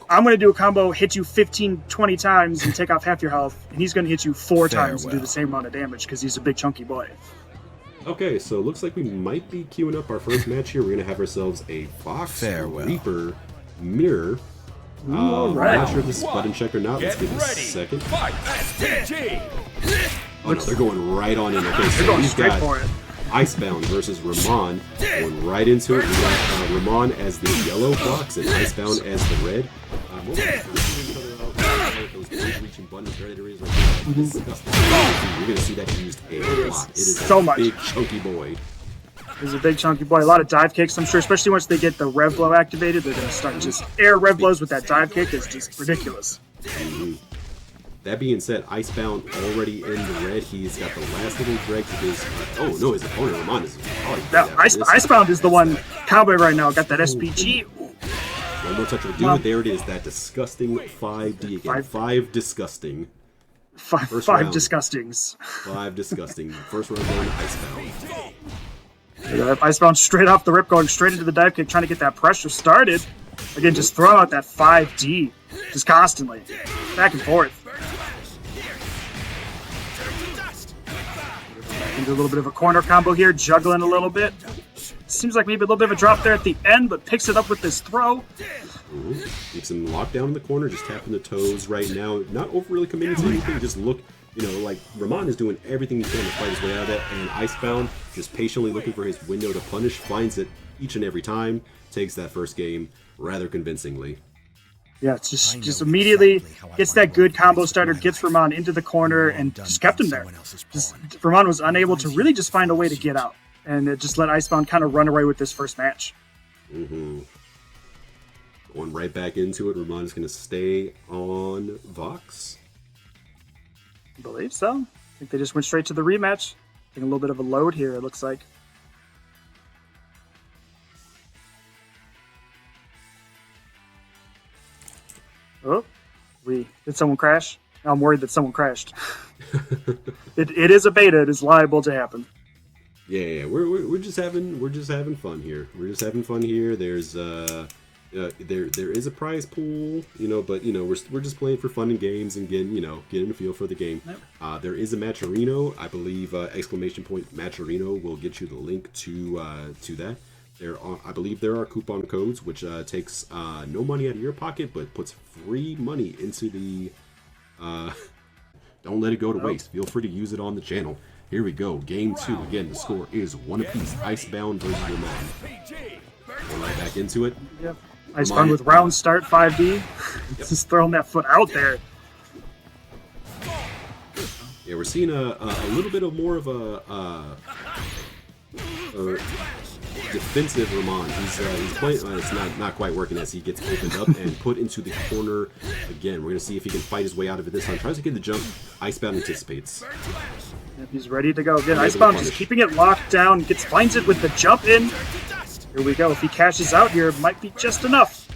I'm going to do a combo, hit you 15, 20 times and take off half your health, and he's going to hit you 4 times and do the same amount of damage because he's a big chunky boy. Okay, so it looks like we might be queuing up our first match here. We're going to have ourselves a Fox Reaper mirror. I'm not sure if this is button check or not. Let's give it a second. Oh no, they're going right on in. Okay, so we've got Icebound versus RAMAN. Going right into it. We got RAMAN as the yellow Fox and Icebound as the red. Those reaching buttons right there is right there. You're going to see that used a lot. It is so much. Big chunky boy. He's a big chunky boy. A lot of dive kicks, I'm sure, especially once they get the rev blow activated. They're going to start just air rev blows with that dive kick. It's just ridiculous. That being said, Icebound already in the red. He's got the last little drag to his. Oh no, his opponent RAMAN is. Icebound is the one cowboy right now. Got that SPG. One more touch will do it. There it is. That disgusting 5D again. 5 disgusting. Five disgustings. 5 disgusting. First round going to Icebound. Icebound straight off the rip, going straight into the dive kick, trying to get that pressure started. Again, just throw out that 5D, just constantly, back and forth. Into a little bit of a corner combo here, juggling a little bit. Seems like maybe a little bit of a drop there at the end, but picks it up with this throw. Keeps him locked down in the corner, just tapping the toes right now. Not overly committed to anything, just look, you know, like RAMAN is doing everything he can to fight his way out of that, and Icebound just patiently looking for his window to punish, finds it each and every time, takes that first game rather convincingly. Yeah, it's just immediately gets that good combo starter, gets RAMAN into the corner, and just kept him there. RAMAN was unable to really just find a way to get out, and it just let Icebound kind of run away with this first match. Going right back into it. RAMAN is going to stay on Vox. I believe so. I think they just went straight to the rematch. Taking a little bit of a load here, it looks like. Oh, did someone crash? I'm worried that someone crashed. It is a beta. It is liable to happen. Yeah, we're just having fun here. We're just having fun here. There's there is a prize pool, you know, but you know we're just playing for fun and games and getting a feel for the game. Yep. There is a Matcherino, I believe. ! Matcherino will get you the link to that. I believe there are coupon codes which takes no money out of your pocket but puts free money into the. Don't let it go to waste. Feel free to use it on the channel. Here we go. Game 2. Again, the score is 1 apiece. Icebound versus RAMAN. Going right back into it. Yep. Icebound with round start 5D. Just throwing that foot out there. Yeah, we're seeing a little bit of more of a defensive RAMAN. He's playing. It's not quite working as he gets opened up and put into the corner again. We're gonna see if he can fight his way out of it this time. Tries to get the jump. Icebound anticipates. Yep, he's ready to go again. Icebound just keeping it locked down. Finds it with the jump in. Here we go. If he cashes out here, it might be just enough.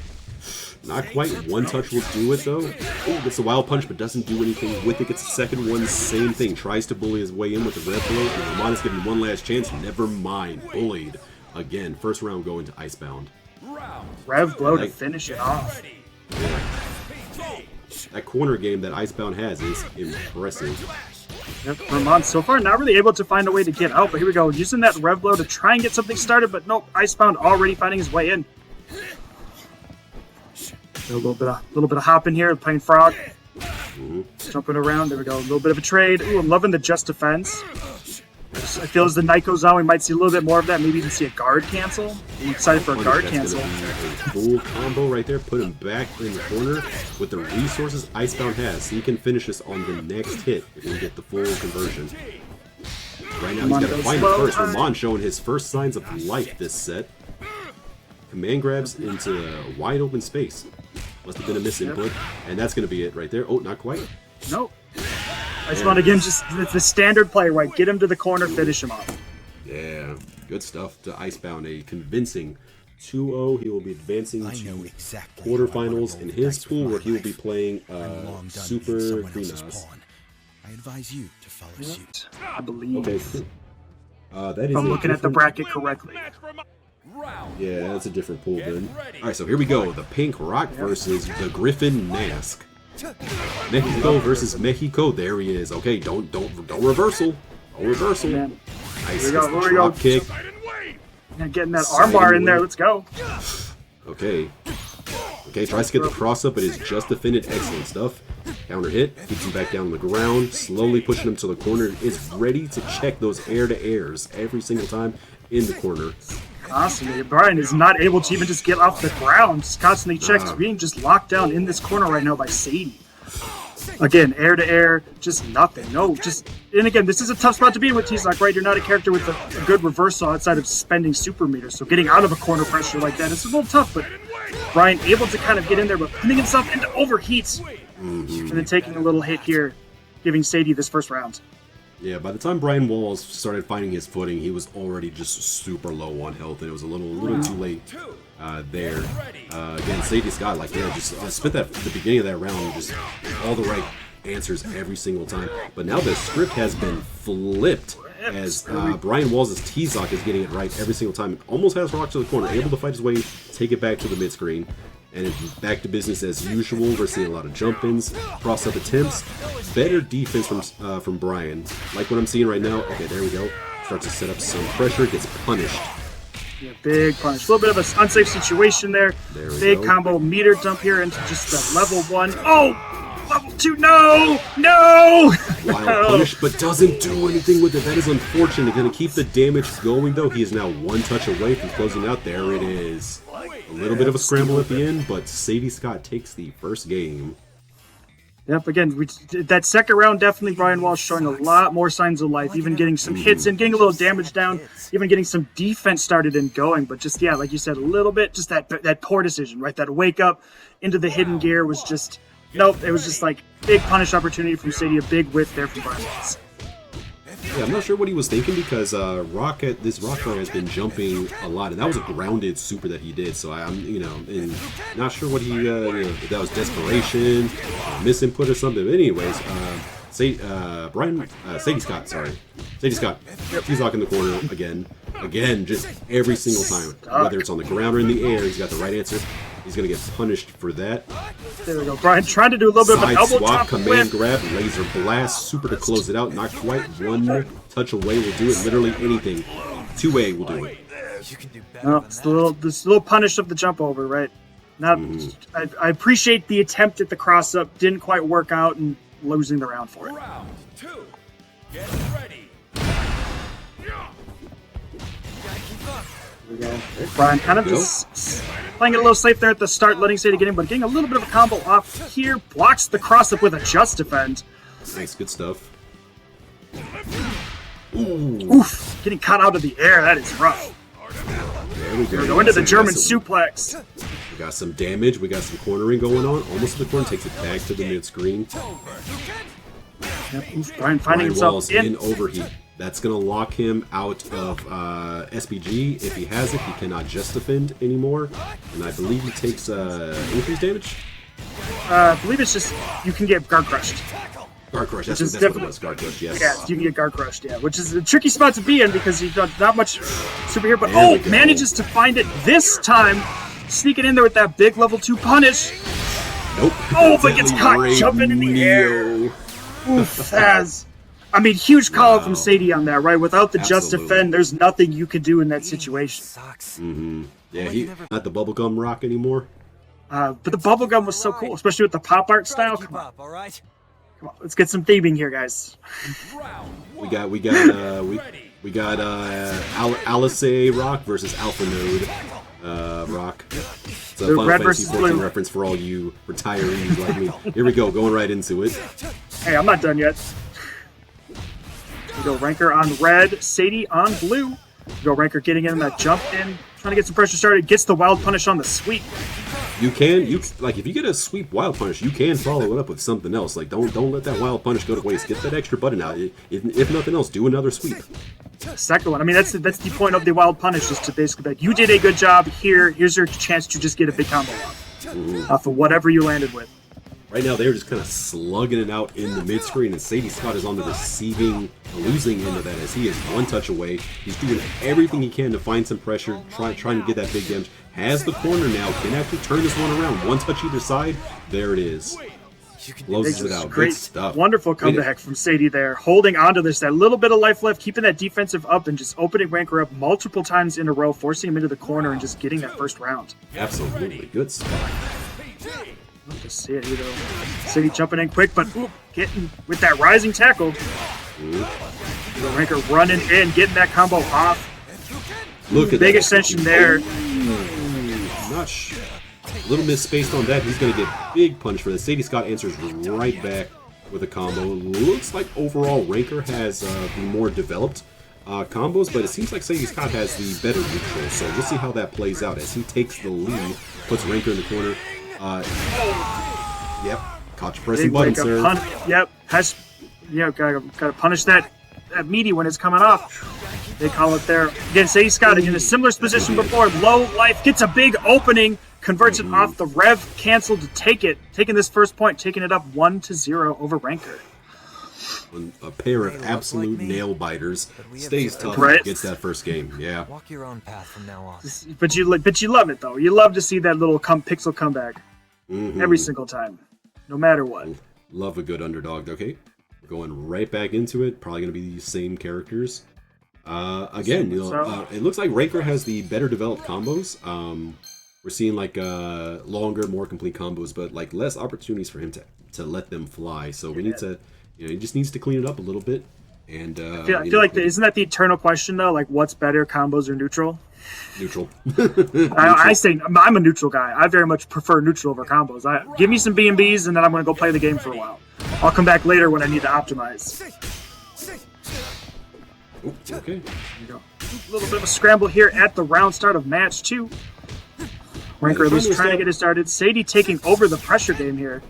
Not quite. One touch will do it though. Oh, gets a wild punch, but doesn't do anything with it. Gets the second one. Same thing. Tries to bully his way in with the red blow. And RAMAN is giving one last chance. Never mind. Bullied. Again, first round going to Icebound. Rev blow to finish it off. Yeah. That corner game that Icebound has is impressive. Yep, RAMAN so far not really able to find a way to get out, but here we go. Using that rev blow to try and get something started, but nope, Icebound already finding his way in. A little bit of hopping here, playing frog. Jumping around, there we go. A little bit of a trade. Ooh, I'm loving the just defense. I feel as the night goes on, we might see a little bit more of that. Maybe even see a guard cancel. I'm excited for a guard cancel. A full combo right there. Put him back in the corner with the resources Icebound has. So he can finish this on the next hit if he can get the full conversion. Right now he's got to find it first. RAMAN showing his first signs of life this set. Command grabs into wide open space. Must have been a misinput. And that's going to be it right there. Oh, not quite. Nope. Icebound again, just the standard play, right? Get him to the corner, finish him off. Yeah, good stuff to Icebound. A convincing 2-0. He will be advancing to quarterfinals in his pool, where he will be playing SuperGrenas. I advise you to follow suit. I believe. Okay. That is if I'm looking at the bracket correctly. Yeah, that's a different pool then. Alright, so here we go. The Pink Rock versus the Griffin Mask. Mexico versus Mexico. There he is. Okay, don't reversal. Don't reversal. Man. Nice. Here we go. Here we Drop go. kick. Getting that armbar in there. Let's go. Okay. Okay, tries to get the cross up, but is just defended. Excellent stuff. Counter hit. Keeps him back down on the ground. Slowly pushing him to the corner. Is ready to check those air-to-airs every single time in the corner. Constantly. Brian is not able to even just get off the ground. Just constantly checks. Being just locked down in this corner right now by Sadie. Again, air to air, just nothing. No, just... And again, this is a tough spot to be in with Tizoc, right? You're not a character with a good reversal outside of spending super meters. So getting out of a corner pressure like that is a little tough, but Brian able to kind of get in there, but putting himself into overheats. And then taking a little hit here, giving Sadie this first round. Yeah, by the time BrianWallz started finding his footing, he was already just super low on health, and it was a little too late there. Again, Sadie Scott, like, yeah, just spent that the beginning of that round, just all the right answers every single time. But now the script has been flipped as BrianWallz's Tizoc is getting it right every single time. Almost has Rock to the corner, able to fight his way, take it back to the mid screen. And it's back to business as usual. We're seeing a lot of jump-ins, cross-up attempts, better defense from Brian. Like what I'm seeing right now. Okay, there we go. Starts to set up some pressure, gets punished. Yeah, big punish. A little bit of an unsafe situation there. Big go. Combo meter dump here into just the level 1. Oh! Level 2, no! No! Wild punish, but doesn't do anything with it. That is unfortunate. Going to keep the damage going, though. He is now one touch away from closing out. There it is. A little bit of a scramble at the end, but Sadie Scott takes the first game. Yep, again, that second round, definitely BrianWallz showing a lot more signs of life, even getting some hits and getting a little damage down, even getting some defense started and going. But just, yeah, like you said, a little bit, just that poor decision, right? That wake up into the hidden gear was just, nope, it was just like big punish opportunity from Sadie, a big whiff there from BrianWallz. Yeah, I'm not sure what he was thinking because this rock player has been jumping a lot, and that was a grounded super that he did. So I'm, and not sure what he, if that was desperation, misinput or something. But anyways, Sadie Scott, Tizoc in the corner again, just every single time, whether it's on the ground or in the air, he's got the right answer. He's gonna get punished for that. There we go. Brian trying to do a little bit of an elbow swap, top command grab, laser blast, super to close it out. Not quite one touch away will do it. Literally anything. 2A will do it. No, it's this little punish of the jump over, right? Not. I appreciate the attempt at the cross up. Didn't quite work out and losing the round for it. Round 2. Get ready. There we go. Brian kind of just playing it a little safe there at the start, letting Sadie get in, but getting a little bit of a combo off here. Blocks the cross-up with a just defend. Nice, good stuff. Oof, getting caught out of the air. That is rough. There we go. Go into the German suplex. We got some damage. We got some cornering going on. Almost to the corner. Takes it back to the mid-screen. Yep, oof, Brian finding himself in overheat. That's going to lock him out of SPG. If he has it, he cannot just defend anymore. And I believe he takes increased damage? I believe it's just, you can get guard crushed. Guard crush, that's what it was. Guard crush, yes. Yeah, you can get guard crushed, yeah. Which is a tricky spot to be in because you've got not much super here, but manages to find it this time. Sneaking in there with that big level 2 punish. Nope. Oh, but gets caught jumping in the air. Oof, I mean, huge call out from Sadie on that, right? Without the just defend, there's nothing you can do in that situation. Yeah, he not the bubblegum rock anymore. But the bubblegum was so cool, especially with the pop art style. Come on, let's get some theming here, guys. We got Alice Rock versus Alpha Node Rock. It's a Final Fantasy 14 reference for all you retirees like me. Here we go, going right into it. Hey, I'm not done yet. We go Rankger on red, Sadie on blue. We go Rankger getting in that jump in, trying to get some pressure started. Gets the wild punish on the sweep. You if you get a sweep wild punish, you can follow it up with something else. Like don't let that wild punish go to waste. Get that extra button out. If nothing else, do another sweep. Second one. I mean, that's the point of the wild punish, is to basically be like, you did a good job here. Here's your chance to just get a big combo off of whatever you landed with. Right now, they're just kind of slugging it out in the mid screen, and Sadie Scott is on the receiving, losing end of that as he is one touch away. He's doing everything he can to find some pressure, trying to get that big damage. Has the corner now, can actually turn this one around. One touch either side. There it is. Closes it out. Great Good stuff. Wonderful comeback from Sadie there, holding on to this, that little bit of life left, keeping that defensive up, and just opening Rankger up multiple times in a row, forcing him into the corner and just getting that first round. Absolutely. Good stuff. Love to see it, you know. Sadie jumping in quick, but getting with that rising tackle. Rankger running in, getting that combo off. Look at big that extension there. Not a little misspaced on that. He's going to get big punch for this. Sadie Scott answers right back with a combo. Looks like overall Rankger has the more developed combos, but it seems like Sadie Scott has the better neutral. So we'll see how that plays out as he takes the lead, puts Rankger in the corner. Yep, caught you pressing button, sir. Yep, has gotta punish that meaty when it's coming off. They call it there. Again, Sadie Scott in a similar position before. Low life, gets a big opening, converts it off the rev cancel to take it. Taking this first point, taking it up 1-0 over Rankger. A pair of absolute nail biters. Stays tough, gets that first game. Yeah. Walk your own path from now on. But you love it though. You love to see that little pixel comeback every single time, no matter what. Love a good underdog. Okay, we're going right back into it. Probably going to be the same characters. Again, it looks like Rankger has the better developed combos. We're seeing like longer, more complete combos, but like less opportunities for him to let them fly. So we need to, he just needs to clean it up a little bit. And I feel like isn't that the eternal question though? Like, what's better, combos or neutral? Neutral. I say I'm a neutral guy. I very much prefer neutral over combos. Give me some B&Bs and then I'm going to go play the game for a while. I'll come back later when I need to optimize. Ooh, okay. There you go. A little bit of a scramble here at the round start of match 2. Rankger at least trying to get it started. Sadie taking over the pressure game here.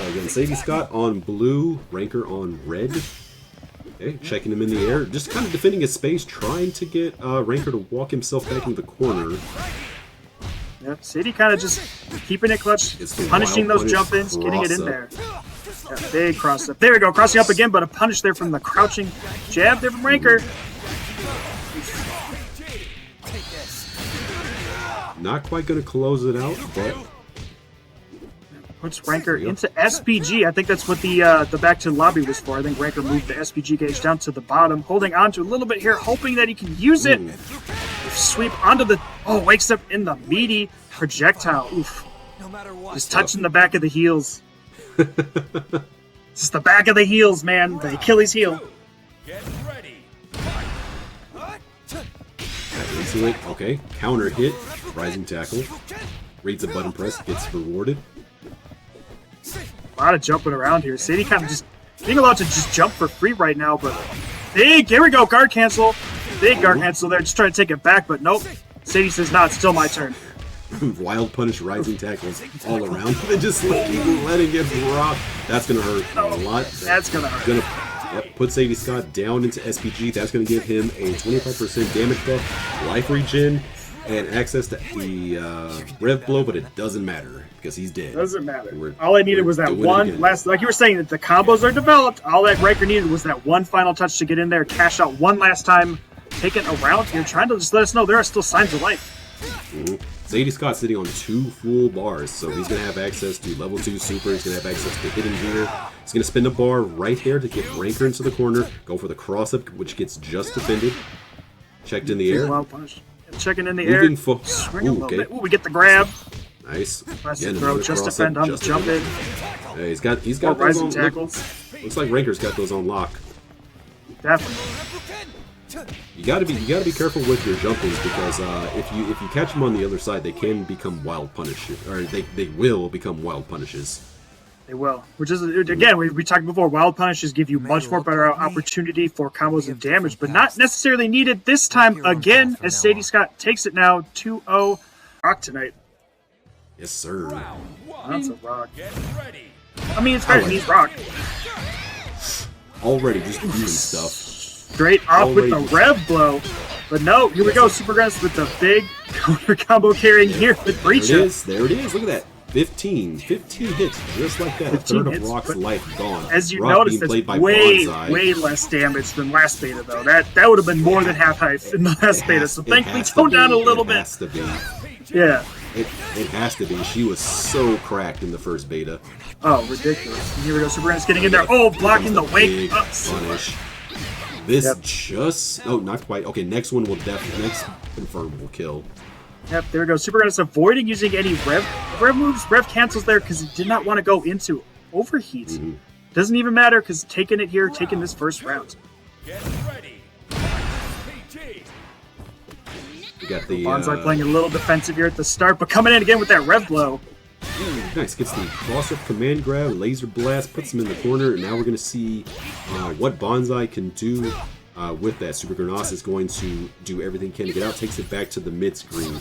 Again, Sadie Scott on blue, Rankger on red. Okay, checking him in the air. Just kind of defending his space, trying to get Rankger to walk himself back into the corner. Yep, Sadie kind of just keeping it clutch, punishing those jump-ins, getting it in there. Yeah, big cross-up. There we go, crossing up again, but a punish there from the crouching jab there from Rankger. Not quite going to close it out, but puts Rankger into SPG. I think that's what the back to the lobby was for. I think Rankger moved the SPG gauge down to the bottom, holding on to a little bit here, hoping that he can use it. Sweep onto the... Oh, wakes up in the meaty projectile. Oof. No matter what. Just touching the back of the heels. Just the back of the heels, man. The Achilles heel. Get ready. into it. Okay, counter hit, rising tackle. Reads a button press, gets rewarded. A lot of jumping around here. Sadie kind of just being allowed to just jump for free right now, but big, here we go, guard cancel. Big guard cancel there, just trying to take it back, but nope. Sadie says, nah, it's still my turn. Wild punish, rising tackles all around. They just keep letting it rock. That's going to hurt a lot. That's going to hurt. Put Sadie Scott down into SPG. That's going to give him a 25% damage buff, life regen, and access to the rev blow, but it doesn't matter because he's dead. Doesn't matter. All I needed was that one last, like you were saying, that the combos are developed. All that Rankger needed was that one final touch to get in there, cash out one last time, take it around here, trying to just let us know there are still signs of life. Sadie Scott sitting on 2 full bars, so he's going to have access to level 2 super, he's going to have access to hidden gear. He's going to spin the bar right there to get Rankger into the corner, go for the cross-up, which gets just defended. Checked in the air. Wild punish. Checking in the air. Swing a little bit. Ooh, we get the grab. Nice. Again, throw, just defend on the jump in. Yeah, he's got those on tackles. Looks like Rankger's got those on lock. Definitely. You gotta be careful with your jump-ins because if you catch them on the other side, they can become wild punishes, or they will become wild punishes. They will. Which is, again, we talked before, wild punishes give you much more better opportunity for combos and damage, but not necessarily needed this time again, as Sadie Scott takes it now 2-0. Rock tonight. Yes, sir. That's a rock. I mean, it's better than he's rock. Already just doing stuff. Straight off with the rev blow. But no, here we go, SuperGrenas with the big counter combo carrying here with Preecha. There it is, look at that. 15 hits, just like that. A 15 third of hits, Rock's but life gone. As you Rock notice, being played that's by way, BONSAI. way less damage than last beta, though. That would have been more than half height in the last beta, so thankfully toned down a little bit. It has to be. Yeah. It has to be. She was so cracked in the first beta. Oh, ridiculous. And here we go. SuperGrenas getting in there. Oh, blocking the wake. Big Oh, punish. This Yep. just... Oh, not quite. Okay, next one will definitely... Next confirm will kill. Yep, there we go. SuperGrenas avoiding using any rev moves. Rev cancels there because he did not want to go into overheat. Mm-hmm. Doesn't even matter because taking it here, taking this first round. Get ready. PG. We got the... BONSAI playing a little defensive here at the start, but coming in again with that rev blow. Nice, gets the cross-up command grab, laser blast, puts him in the corner, and now we're going to see what BONSAI can do with that. SuperGrenas is going to do everything he can to get out, takes it back to the mid-screen.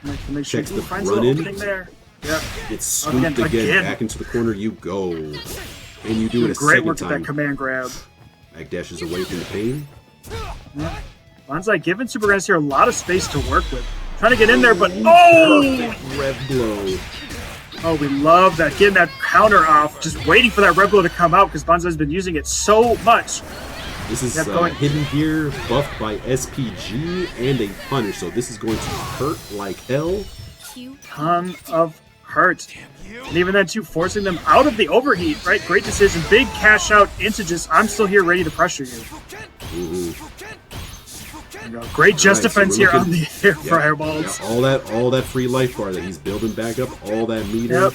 Make sure Checks he the finds the run-in. opening there. Yep. Gets scooped again, back into the corner you go. And you do it a Great second work with time. that command grab. Back dashes away from the pain. BONSAI giving SuperGrenas here a lot of space to work with. Trying to get in there, but oh! Perfect rev blow. Oh, we love that. Getting that counter off. Just waiting for that rev blow to come out because BONSAI's been using it so much. This is Yep, going. hidden gear buffed by SPG and a punish, so this is going to hurt like hell. Ton of hurt. And even then, too, forcing them out of the overheat, right? Great decision. Big cash out into just, I'm still here ready to pressure you. There you go. Great just Alright, so defense we're here on looking- the air fireballs. Yeah, all that free life bar that he's building back up, all that meter. Yep.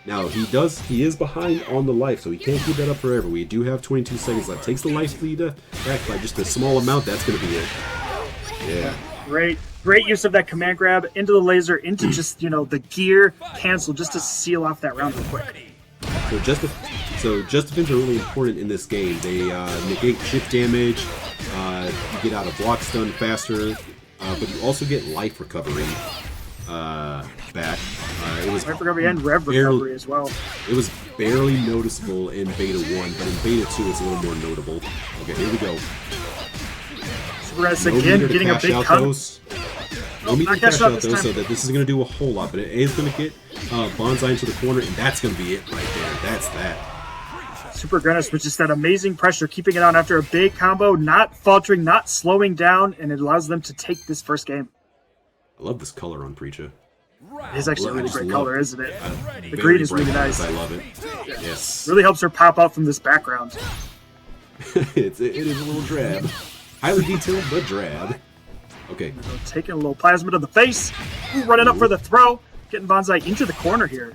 Now he is behind on the life, so he can't keep that up forever. We do have 22 seconds left. Takes the life lead back by just a small amount. That's going to be it. Yeah. Great use of that command grab into the laser, into just, the gear cancel just to seal off that round real quick. So just defense are really important in this game. They negate chip damage, you get out of block stun faster, but you also get life recovery back. It was Life recovery and rev recovery as well. It was barely noticeable in Beta 1, but in Beta 2 it's a little more notable. Okay, here we go. SuperGrenas No again meter to getting a cash big out cut. those. No meter to not cash out out this those, time. so that this is going to do a whole lot, but it is going to get BONSAI into the corner, and that's going to be it right there. That's that. SuperGrenas with just that amazing pressure, keeping it on after a big combo, not faltering, not slowing down, and it allows them to take this first game. I love this color on Preecha. It's actually a I really just great love color, it. isn't it? The Very green is bright really colors, nice. I love it. Yes. Really helps her pop out from this background. it is a little drab. Highly detailed, but drab. Okay. Taking a little plasma to the face. Ooh, running up for the throw. Getting BONSAI into the corner here.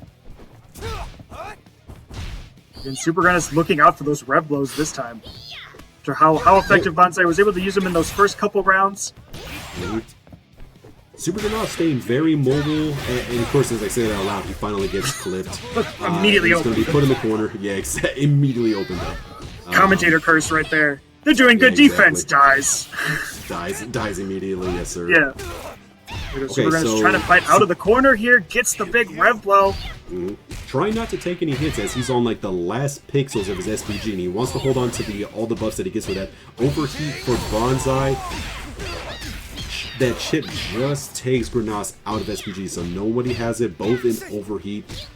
And SuperGrenas looking out for those rev blows this time. After how effective BONSAI was able to use them in those first couple rounds. SuperGrenas staying very mobile, and of course, as I say that out loud, he finally gets clipped. Immediately he's going to be opened. put in the corner. Yeah, immediately opened up. Commentator curse right there. They're doing good Yeah, defense, exactly. dies. Dies immediately, yes, sir. Yeah. SuperGrenas so- trying to fight out of the corner here. Gets the big rev blow. Try not to take any hits as he's on like the last pixels of his SPG, and he wants to hold on to all the buffs that he gets with that. Overheat for BONSAI. That chip just takes Grenas out of SPG, so nobody has it, both in overheat.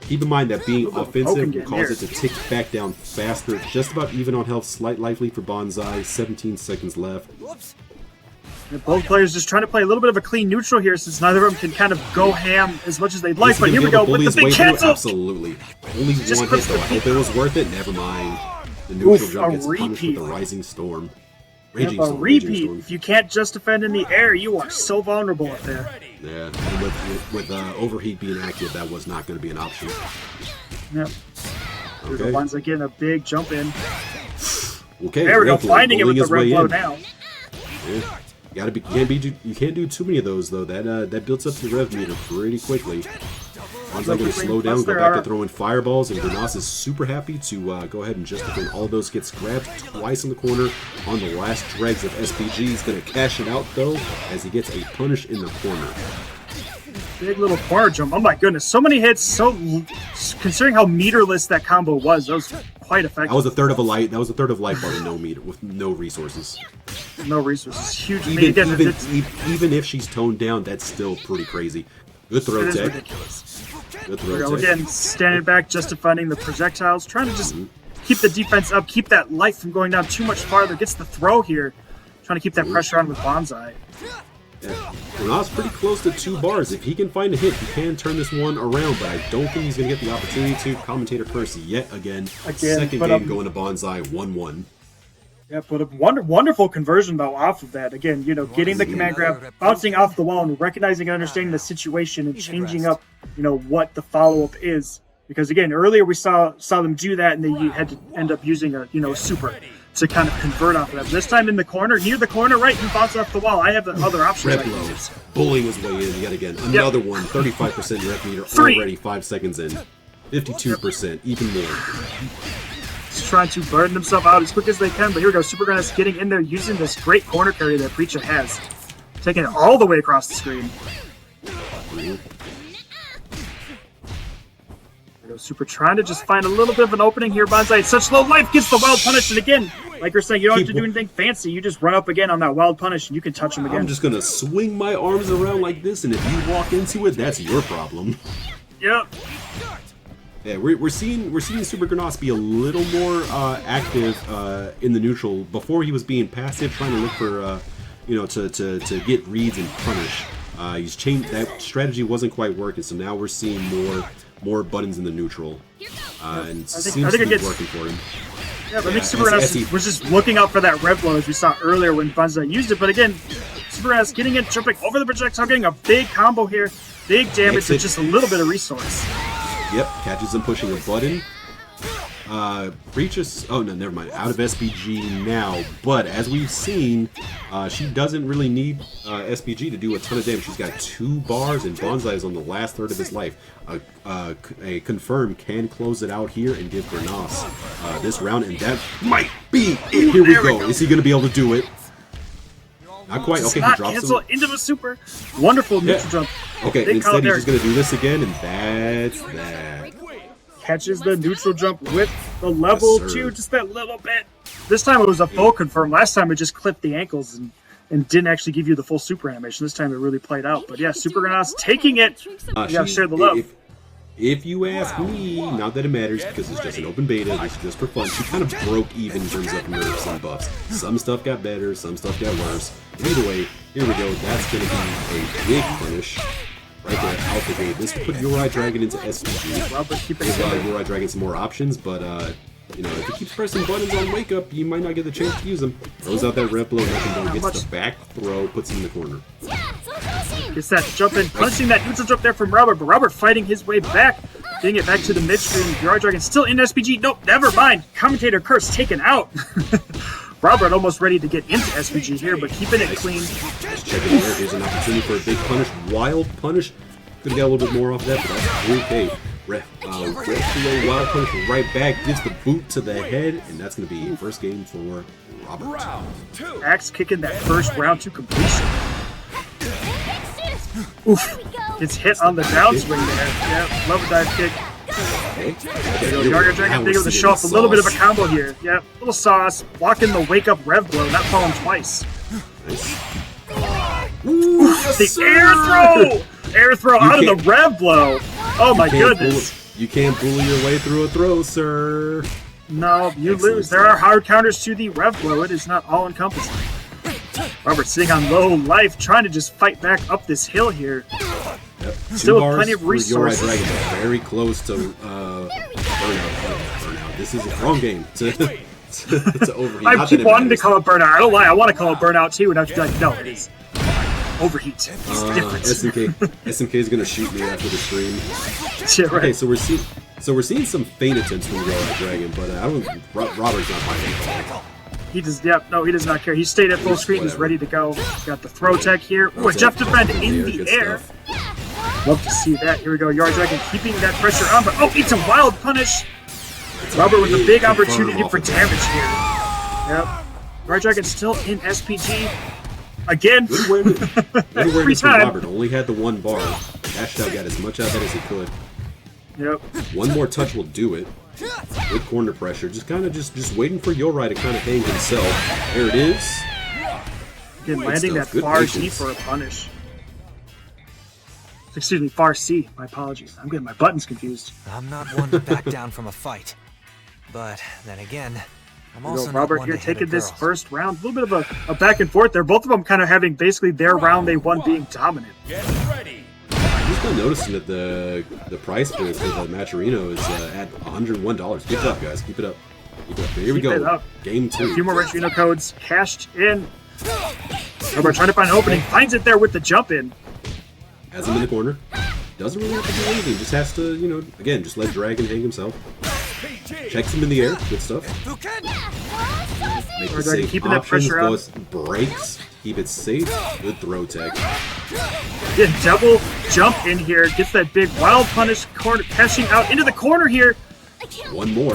Keep in mind that being offensive will cause it to tick back down faster. Just about even on health, slight life lead for BONSAI, 17 seconds left. And both players just trying to play a little bit of a clean neutral here since neither of them can kind of go ham as much as they'd like. Is he But gonna here be we go able to with bully the his way big through? cancel. Absolutely. Only Just one hit clips though. the I hope it was worth it. Never mind. The neutral Oof, jump a gets punished with repeat. the Rising Storm. Yep, Raging a Storm. repeat. Raging Storm. If you can't just defend in the air, you are so vulnerable up there. Yeah, and with overheat being active, that was not going to be an option. Yep. There's the Okay. ones that get a big jump in. Okay. There we go, hopefully finding it with bullying the his rev way blow in. now. Yeah. You can't do too many of those though. That builds up the rev meter pretty quickly. BONSAI going to slow down, go back to throwing fireballs, and Grenas is super happy to go ahead and just defend all those. Gets grabbed twice in the corner on the last dregs of SPG. He's going to cash it out though, as he gets a punish in the corner. Big little corner jump. Oh my goodness, so many hits. So considering how meterless that combo was, that was quite effective. That was a third of a light. That was a third of life bar with no meter, with no resources. No resources. Huge. Even if she's toned down, that's still pretty crazy. Good throw it is tech. ridiculous. Good Here we throw go tech. again, standing back, just defending the projectiles, trying to just keep the defense up, keep that light from going down too much farther. Gets the throw here, trying to keep that pressure on with BONSAI. Yeah. Renat's pretty close to 2 bars. If he can find a hit, he can turn this one around, but I don't think he's going to get the opportunity to. Commentator curse yet again. Second game going to BONSAI 1-1. Yeah, but a wonderful conversion, though, off of that. Again, you know, getting the command grab, bouncing off the wall, and recognizing and understanding the situation and changing up, you know, what the follow-up is. Because, again, earlier we saw them do that, and they had to end up using a, you know, super to kind of convert off of that. This time in the corner, near the corner, right, you bounce off the wall. I have the other options. Red blow. Bullying his way in yet again. Another one. 35% rep meter already 5 seconds in. 52%, even more. Just trying to burn himself out as quick as they can, but here we go. SuperGrenas getting in there, using this great corner carry that Preecha has. Taking it all the way across the screen. Super trying to just find a little bit of an opening here. BONSAI, it's such low life, gets the wild punish, and again, like you're saying, you don't have to do anything fancy. You just run up again on that wild punish, and you can touch him again. I'm just gonna swing my arms around like this, and if you walk into it, that's your problem. Yep. Yeah, we're seeing SuperGrenas be a little more active in the neutral. Before he was being passive, trying to look for you know, to get reads and punish. He's changed that strategy, wasn't quite working, so now we're seeing more buttons in the neutral, and it seems to be working for him. Yeah, but I think SuperGrenas was just looking out for that red blow as we saw earlier when BONSAI used it. But again, SuperGrenas getting it, jumping over the projectile, getting a big combo here, big damage with just a little bit of resource. Yep, catches him pushing a button. Preecha, oh no, never mind, out of SPG now, but as we've seen, she doesn't really need SPG to do a ton of damage. She's got 2 bars, and BONSAI is on the last third of his life. A confirm can close it out here and give Grenas this round, and that might be it. Here we go. Is he going to be able to do it? Not quite. Okay, he drops cancel into the super. Wonderful neutral jump. Okay, and instead he's just going to do this again, and that's that. Catches the neutral jump with the level 2, just that little bit. This time it was a full confirm. Last time it just clipped the ankles and didn't actually give you the full super animation. This time it really played out. But yeah, SuperGrenas taking it. You gotta share the love. If you ask me, not that it matters because it's just an open beta, this is just for fun, she kind of broke even in terms of nerfs and buffs. Some stuff got better, some stuff got worse. Either way, here we go. That's going to be a big punish. Right there, out the gate. This put YoraiDragon into SPG. Well, but keep it YoraiDragon some more options, but you know, if he keeps pressing buttons on wake up, you might not get the chance to use them. Throws out that red blow, gets the back throw, puts him in the corner. Gets that jump in, punching that neutral jump there from Robert, but Robert fighting his way back, getting it back to the midstream. YoraiDragon still in SPG. Nope, never mind. Commentator curse taken out. Robert almost ready to get into SPG here, but keeping it clean. Just checking here. Here's an opportunity for a big punish. Wild punish. Could have got a little bit more off that, but that's okay. Wild punish right back. Gives the boot to the head, and that's going to be first game for Robert. Axe kicking that first round to completion. Oof. It's hit on the downswing there. Yeah, love a dive kick. YoraiDragon being able to show off a little bit of a combo here. Yeah, little sauce, blocking the wake up rev blow, not falling twice. Nice. The air throw out of the rev blow. Oh my goodness. You can't bully your way through a throw, sir. No, you lose. There are hard counters to the rev blow. It is not all encompassing. Robert sitting on low life, trying to just fight back up this hill here. Yep. Still with plenty of resources. YoraiDragon very close to burnout. This is a wrong game to overheat. I keep wanting to call it burnout. I don't lie. I want to call it burnout too, and I have to be like, no, it is overheat. It's different. SMK is gonna shoot me after the stream. Yeah, right. Okay, so we're seeing some feint attempts from YoraiDragon, but Robert's not fighting. He does, he does not care. He stayed at full screen. He's ready to go. Got the throw tech here. Ooh, a Jeff defend in the air. Love to see that. Here we go. YoraiDragon keeping that pressure on, but oh, it's a wild punish. Robert with a big opportunity for damage here. Yep. YoraiDragon still in SPG. Again. Every time. Robert only had the 1 bar. Dashed out, got as much out of it as he could. Yep. One more touch will do it. With corner pressure, just waiting for Yorai to kind of hang himself. There it is. And Good landing stuff. that Good far patience. G for a punish. Excuse me, far C. My apologies. I'm getting my buttons confused. I'm not one to back down from a fight. But then again, I'm There we also go, not Robert one here to hit a taking this girl. first round. A little bit of a back and forth there. Both of them kind of having basically their round they won being dominant. Get ready. I'm just not noticing that the price pool for the Matcherino is at $101. Keep it up, guys. Keep it up. Keep it up. Here we Keep it go. up. Game A few 2. more Retro codes cashed in. Robert trying to find an opening. Finds it there with the jump in. Has him in the corner. Doesn't really have to do anything. Just has to, you know, again, just let Dragon hang himself. PG. Checks him in the air. Good stuff. Make the Dragon safe keeping that options. pressure up. Goes breaks. Keep it safe. Good throw tech. Then double jump in here. Gets that big wild punish corner. Cashing out into the corner here. One more.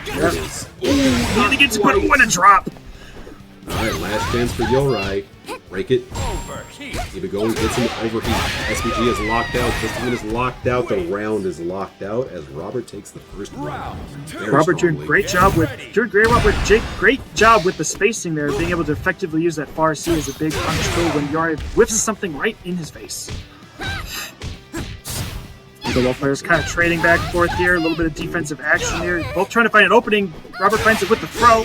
There it is. Really gets to put in a drop. Alright, last chance for Yorai. Break it. Overheat. Keep it going. Gets him to overheat. SPG is locked out. Justin is locked out. The round is locked out as Robert takes the first round. Very Robert doing strongly. great job with great job with the spacing there, being able to effectively use that far C as a big punish tool when Yorai whiffs something right in his face. The both players kind of trading back and forth here, a little bit of defensive action here. Both trying to find an opening. Robert finds it with the throw.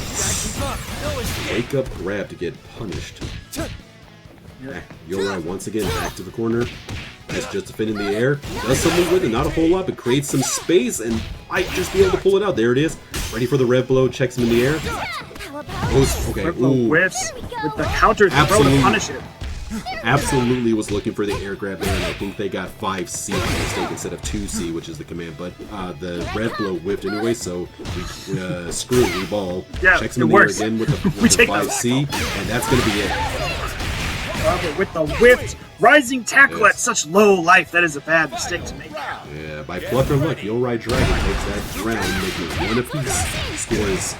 Wake up grab to get punished. Yorai once again back to the corner. Has just to fit in the air. Does something with it, not a whole lot, but creates some space and might just be able to pull it out. There it is. Ready for the red blow. Checks him in the air. Goes, okay. Ooh. Whiffs with the counter throw Absolutely. to punish it. Absolutely was looking for the air grab there, and I think they got 5C by mistake instead of 2C, which is the command. But the red blow whiffed anyway, so we screw it, we ball. Yeah, Checks him it in the air works. again with the, We with the take that. 5C, and that's going to be it. Robert with the whipped rising tackle at such low life. That is a bad mistake to make. Yeah, by pluck or luck, YoraiDragon takes that round, making it one apiece. Scores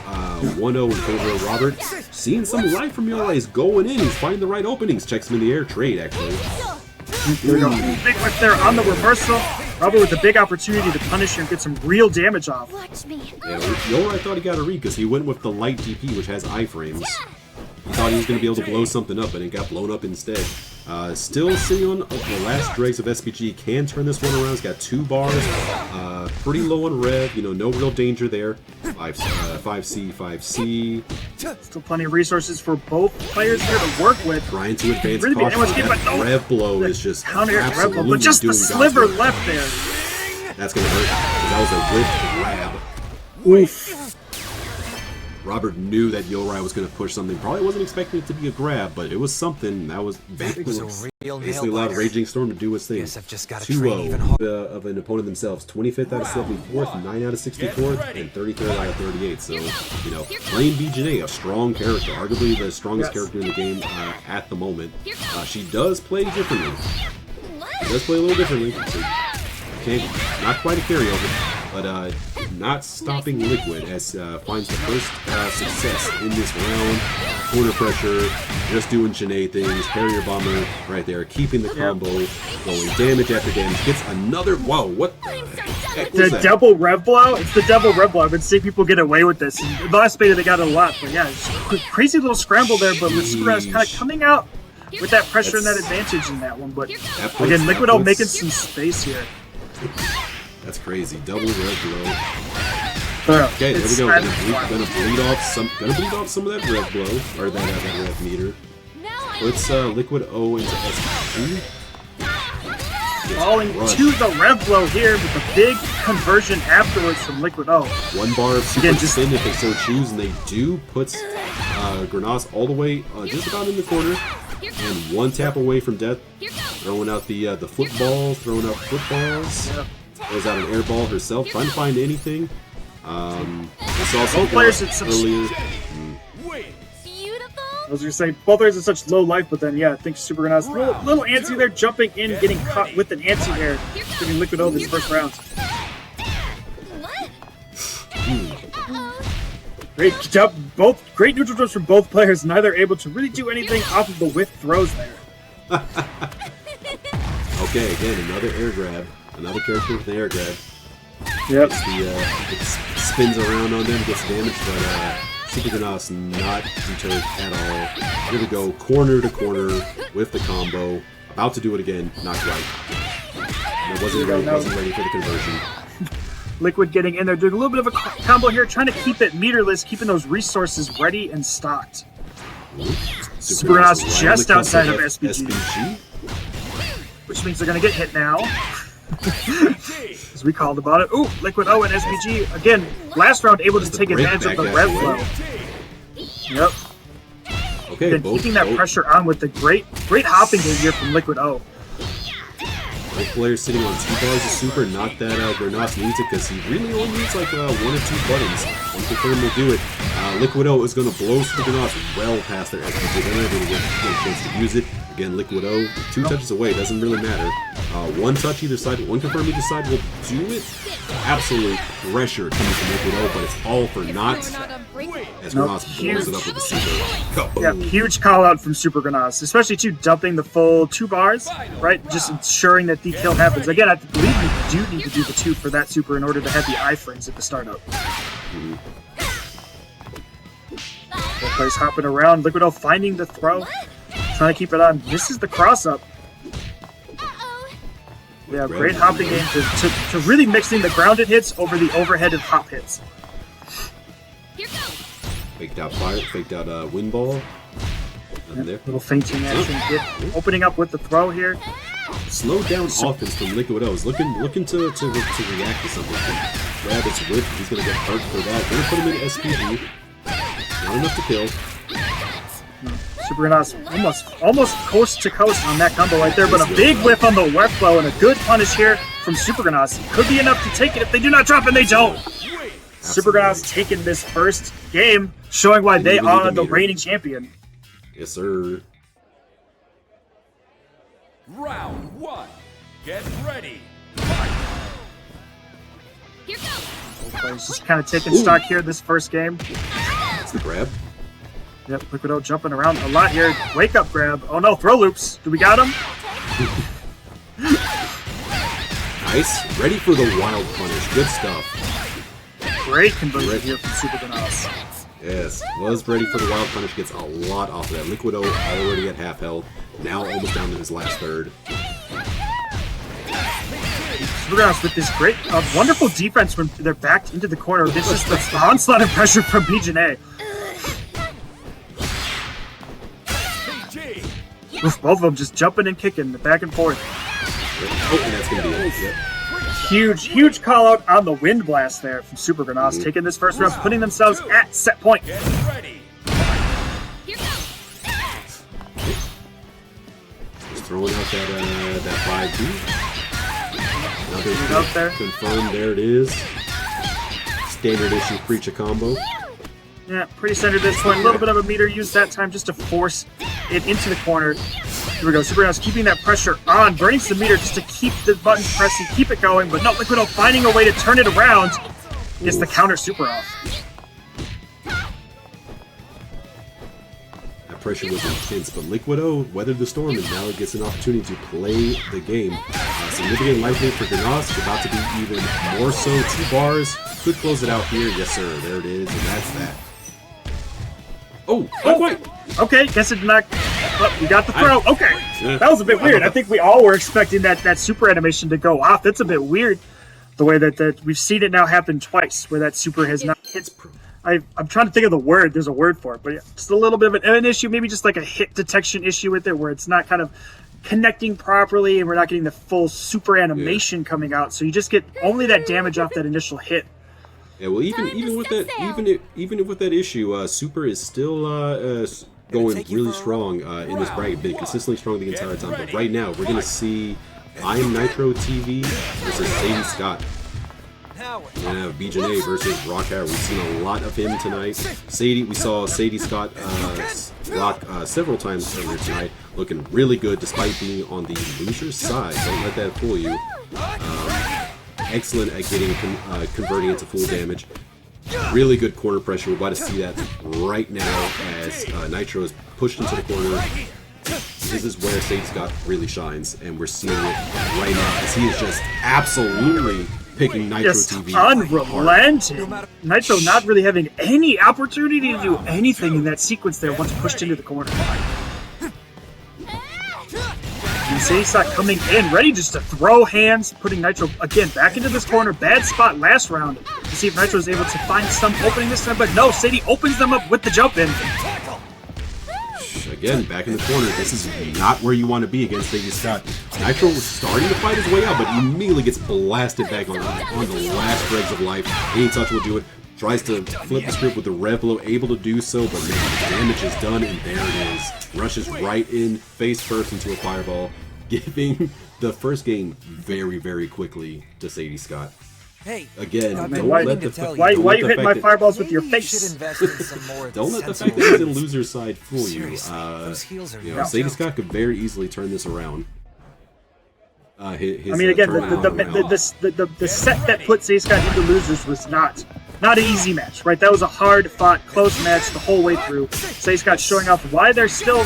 1-0 in favor of Robert. Seeing some life from Yorai is going in. He's finding the right openings. Checks him in the air. Trade, actually. There we go. Big whip there on the reversal. Robert with a big opportunity to punish and get some real damage off. Watch me. Yeah, Yorai thought he got a read because he went with the light DP, which has iframes. He thought he was going to be able to blow something up, but it got blown up instead. Still sitting on the last dregs of SPG. Can turn this one around. He's got 2 bars. Pretty low on rev. You know, no real danger there. 5C, 5C. Still plenty of resources for both players here to work with. Trying to advance Really big damage, cautiously. but That no. rev blow is just Counter hit red blow, absolutely but just the doing God's sliver work. left there. That's going to hurt. That was a whip grab. Oof. Robert knew that Yorai was going to push something. Probably wasn't expecting it to be a grab, but it was something. That was was a real basically nail allowed biter. Raging Storm to do its thing. Guess I've just gotta train 2-0 even harder. of an opponent themselves. 25th out of 74th, 9 out of 64th, and 33rd out of 38. So, you know, playing B.Jenet, a strong character, arguably the strongest character in the game at the moment. She does play differently. She does play a little differently. So not quite a carryover, but not stopping Liquid as finds the first success in this round. Corner pressure, just doing Jenet things, Harrier Bomber right there, keeping the combo going, damage after damage, gets another, wow, what the heck was The that? double rev blow? It's the double rev blow. I've been seeing people get away with this. In the last beta they got it a lot, but yeah, it's a crazy little scramble there, but with SuperGrenas kind of coming out with that pressure and that advantage in that one. But again, Liquid all making some space here. That's crazy, double red blow. Okay, Okay, there we go. Gonna bleed off some of that red blow, or that red meter. Puts Liquid O into SPG. Falling to the rev blow here with a big conversion afterwards from Liquid O. 1 bar of super Again, just- spin if they so choose, and they do. Puts Grenas all the way just about in the corner, and 1 tap away from death. Throwing out the footballs, throwing out footballs. Throws out an air ball herself, trying to find anything. I saw something players at some- earlier. Beautiful. I was gonna say both players at such low life, but then yeah, I think SuperGrenas little antsy there, jumping in, getting caught with an antsy there, giving Liquid O this first round. Great jump, both great neutral throws from both players. Neither able to really do anything off of the whiff throws there. Okay, again, another air grab. Another character with an air grab. Yep. It spins around on them, gets damaged, but SuperGrenas not deterred at all. Here we go, corner to corner with the combo. About to do it again, not quite. And it wasn't ready for the conversion. Liquid getting in there, doing a little bit of a combo here, trying to keep it meterless, keeping those resources ready and stocked. SuperGrenas just outside of SPG, which means they're going to get hit now. As we called about it. Ooh, Liquid O and SPG, again, last round able to take advantage of the red flow. Yep. Okay, again, keeping that pressure on with the great hopping game here from Liquid O. Both players sitting on 2 bars of super, not that Grenas needs it, because he really only needs like 1 or 2 buttons. One confirm will do it. Liquid O is going to blow SuperGrenas well past their SPG. They're not going to get a chance to use it. Again, Liquid O, 2 touches away, doesn't really matter. 1 touch either side, 1 confirm either side will do it. Absolute pressure coming from Liquid O, but it's all for naught. As Grenas blows it up with the super. Yeah, huge call out from SuperGrenas, especially too dumping the full 2 bars, right? Just ensuring that the kill happens. Again, I believe you do need to do the 2 for that super in order to have the iframes at the startup. Both players hopping around. Liquid O finding the throw, trying to keep it on. This is the cross up. Yeah, great hopping game to really mixing the grounded hits over the overheaded hop hits. Faked out fire, faked out wind ball. Yep, little feinting action. Opening up with the throw here. Slow down offense from Liquid O. Is looking to react to something. Grab its whip. He's gonna get hurt for that. Gonna put him in SPG. Not enough to kill. SuperGrenas almost coast to coast on that combo right there, but a big whiff on the web flow and a good punish here from SuperGrenas. Could be enough to take it if they do not drop, and they don't. SuperGrenas taking this first game, showing why they are the reigning champion. Yes, sir. Round 1. Get ready. Here goes. Both players just kind of taking stock here this first game. That's the grab. Yep, Liquid O jumping around a lot here. Wake up grab. Oh no, throw loops. Do we got him? Nice. Ready for the wild punish. Good stuff. Great conversion here from SuperGrenas. Yes, was ready for the wild punish. Gets a lot off of that. Liquid O already at half health. Now almost down to his last third. SuperGrenas with this great, wonderful defense when they're backed into the corner. This is the onslaught of pressure from B.Jenet. Oof, both of them just jumping and kicking back and forth. Oh, and that's going to be it. Yep. Huge call out on the wind blast there from SuperGrenas, taking this first round, putting themselves at set point. Get ready. Here goes. Just throwing out that 5D. Another out there. Confirmed, there it is. Standard issue Preecha combo. Yeah, pretty centered this point. A little bit of a meter used that time just to force it into the corner. Here we go. SuperGrenas keeping that pressure on, burning some meter just to keep the buttons pressing, keep it going. But no, Liquid O finding a way to turn it around. Gets the counter super off. That pressure was intense, but Liquid O weathered the storm and now it gets an opportunity to play the game. Significant life lead for Grenas, about to be even more so. 2 bars. Could close it out here. Yes, sir. There it is, and that's that. Oh, not quite. Okay, guess it did not. Oh, you got the throw. Okay, that was a bit weird. I think we all were expecting that super animation to go off. That's a bit weird. The way that we've seen it now happen twice, where that super has not hit. I'm trying to think of the word. There's a word for it, but yeah, just a little bit of an issue. Maybe just like a hit detection issue with it, where it's not kind of connecting properly, and we're not getting the full super animation coming out. So you just get only that damage off that initial hit. Yeah, well, even with that issue, Super is still going really strong in this bracket. Been consistently strong the entire time. But right now, we're gonna see ImNitroTV versus Sadie Scott. We're gonna have B.Jenet versus Rankger. We've seen a lot of him tonight. We saw Sadie Scott rock several times earlier tonight, looking really good despite being on the loser's side. Don't let that fool you. Excellent at getting converting into full damage. Really good corner pressure. We're about to see that right now as Nitro is pushed into the corner. This is where Sadie Scott really shines, and we're seeing it right now as he is just absolutely picking Just NitroTV. unrelenting. Nitro not really having any opportunity to do anything in that sequence there once pushed into the corner. And Sadie coming in, ready just to throw hands, putting Nitro again back into this corner. Bad spot last round to see if Nitro is able to find some opening this time, but no, Sadie opens them up with the jump in. Again, back in the corner. This is not where you want to be against Sadie Scott. Nitro was starting to fight his way out, but immediately gets blasted back on the last dregs of life. Any touch will do it. Tries to flip the script with the Revlo, able to do so, but man, the damage is done, and there it is. Rushes right in, face first into a fireball, giving the first game very, very quickly to Sadie Scott. Hey, Again, I've don't been let waiting the to tell Why don't you let the hitting my fact that- fireballs with your you face? should invest in some more Don't let the sensible fact that he's in moves. loser side fool you. Seriously, those heels are You know, no Sadie joke. Scott could very easily turn this around. I mean, again, the set that put Sadie Scott into losers was not an easy match, right? That was a hard-fought, close match the whole way through. Sadie Scott showing off why they're still,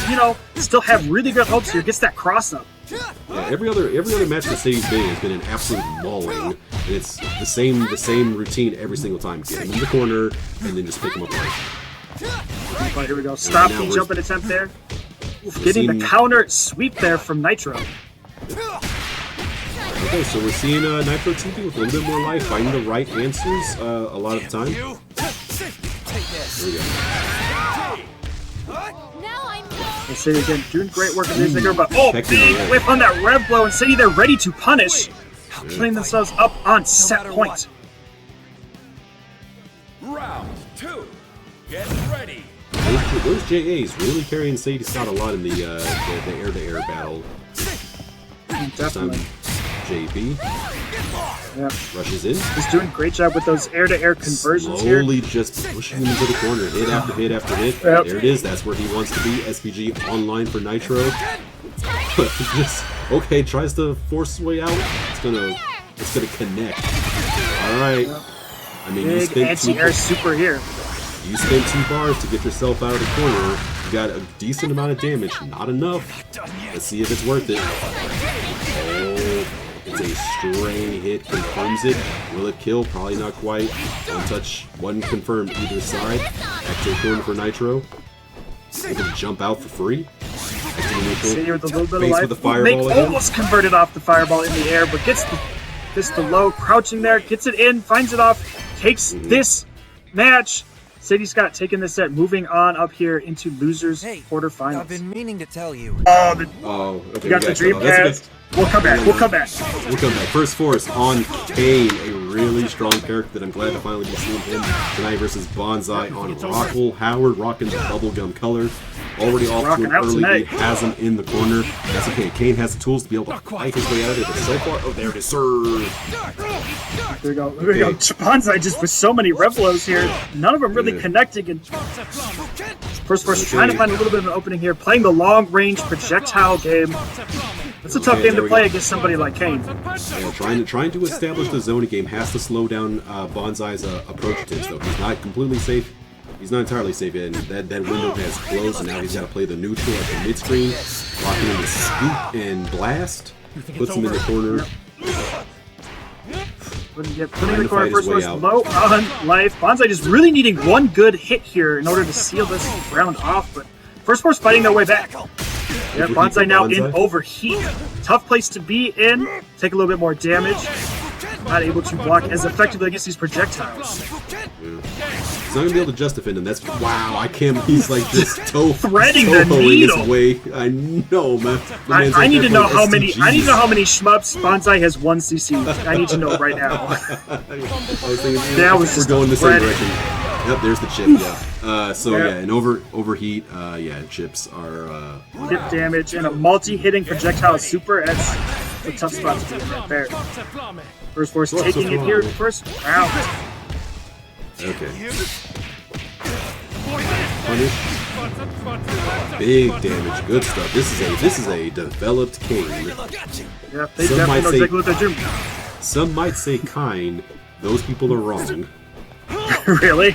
still have really good hopes here. Gets that cross-up. Yeah, every other match that Sadie's been in has been an absolute mauling, and it's the same routine every single time. Get him in the corner and then just pick him apart. But here we go. Stop now the we're- jumping attempt there. Oof, getting the counter sweep there from Nitro. Okay, so we're seeing NitroTV with a little bit more life, finding the right answers a lot of the time. Here we go. Now I'm And Sadie again doing great work in this figure, but oh, Checking big the whiff on that rev blow, and Sadie they're ready to punish, putting themselves up on set point. Round 2. Get ready. Those JAs really carrying Sadie Scott a lot in the air-to-air battle. This time, Definitely. JB Yeah. rushes in. He's doing a great job with those air-to-air conversions here. Slowly just pushing him into the corner, hit after hit after hit. Yep. There it is. That's where he wants to be. SPG online for Nitro. Just okay. Tries to force his way out. It's gonna connect. All right. I mean, you Big spent anti-air super here. You spent 2 bars to get yourself out of the corner. You got a decent amount of damage. Not enough. Let's see if it's worth it. Oh, it's a stray hit. Confirms it. Will it kill? Probably not quite. One touch. One confirmed either side. Back to the corner for Nitro. Able to jump out for free. Sadie with a little bit of Face life. with the fireball again. Almost converted off the fireball in the air, but gets the low, crouching there, gets it in, finds it off, takes this match. Sadie Scott taking this set, moving on up here into losers Hey, quarterfinals. I've been meaning to tell you. Oh, okay. You got the guys got all- that's Dreamcast. We'll come back. We'll come back. We'll come back. First Force on Kain, a really strong character that I'm glad to finally be seeing him tonight versus BONSAI on Rockwell Howard, rocking the bubblegum color. Already off to Rocking an out early tonight. lead, has him in the corner. That's okay. Kain has the tools to be able to fight his way out of it, but so far, oh, there it is, sir. There we go. There we go. BONSAI just with so many Revlos here. None of them really Yeah. connecting. And First Force trying to find a little bit of an opening here, playing the long-range projectile game. It's a tough Okay, game there to we play go. against somebody like Kain. Yeah, trying to establish the zoning game has to slow down BONSAI's approach to this, though. He's not completely safe. He's not entirely safe yet, and that window has closed, and now he's got to play the neutral at the mid-screen, locking in the scoop and blast, puts him in the corner. Putting in Trying the to corner, fight First his way Force out. low on life. BONSAI just really needing one good hit here in order to seal this round off, but First Force fighting their way back. Yeah, Overheat BONSAI for now in BONSAI. overheat. Tough place to be in. Take a little bit more damage. Not able to block as effectively against these projectiles. He's not gonna be able to just defend him. That's wow. I can't. He's like just Threading the toeing needle. his way. I know, man. The I man's out need there to know playing how many. I need to know SDGs. how many shmups BONSAI has 1 CC. I need to know right now. I was thinking, That was we're just going the same threading. direction. Yep, there's the chip. Yeah. So Yeah. yeah, and overheat. Yeah, chips are. Hit damage and a multi-hitting projectile super. That's a tough spot to be in right there. First Force What's taking it wrong? here first round. Okay. Punish. Big damage. Good stuff. This is a developed Kain. Yeah, they Some might definitely know say- exactly what they're doing. Some might say Kain. Those people are wrong. Really?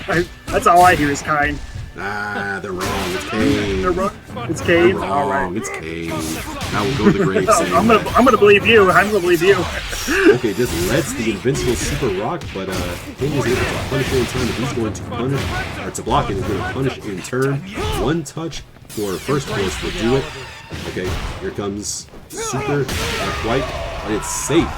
That's all I hear is Kain. Ah, they're wrong. It's Kain. They're wrong. It's They're Kain. All wrong. right. It's Kain. Now we'll go to the grave saying I'm gonna believe you. I'm gonna believe you. okay, just lets the invincible super rock, but Kain is able to punish it in time, and he's going to punish, or to block it, he's going to punish in turn. One touch for first force will do it. Okay, here comes super, not quite, but it's safe.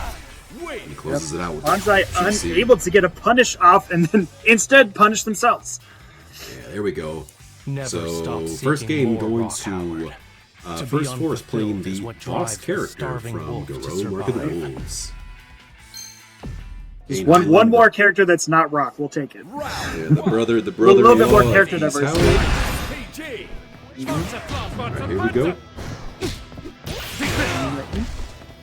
He closes it out with BONSAI GC. unable to get a punish off, and then instead punish themselves. Yeah, there we go. Never So stop first seeking game more going raw to To First be Force playing unfulfilled is the what boss drives the character starving from wolf to Garo Mark of the survive. Wolves. Just Kain one Island. more character that's not Rock. We'll take it. Yeah, the brother. A little bit more character he's diversity. how- Alright, here we go.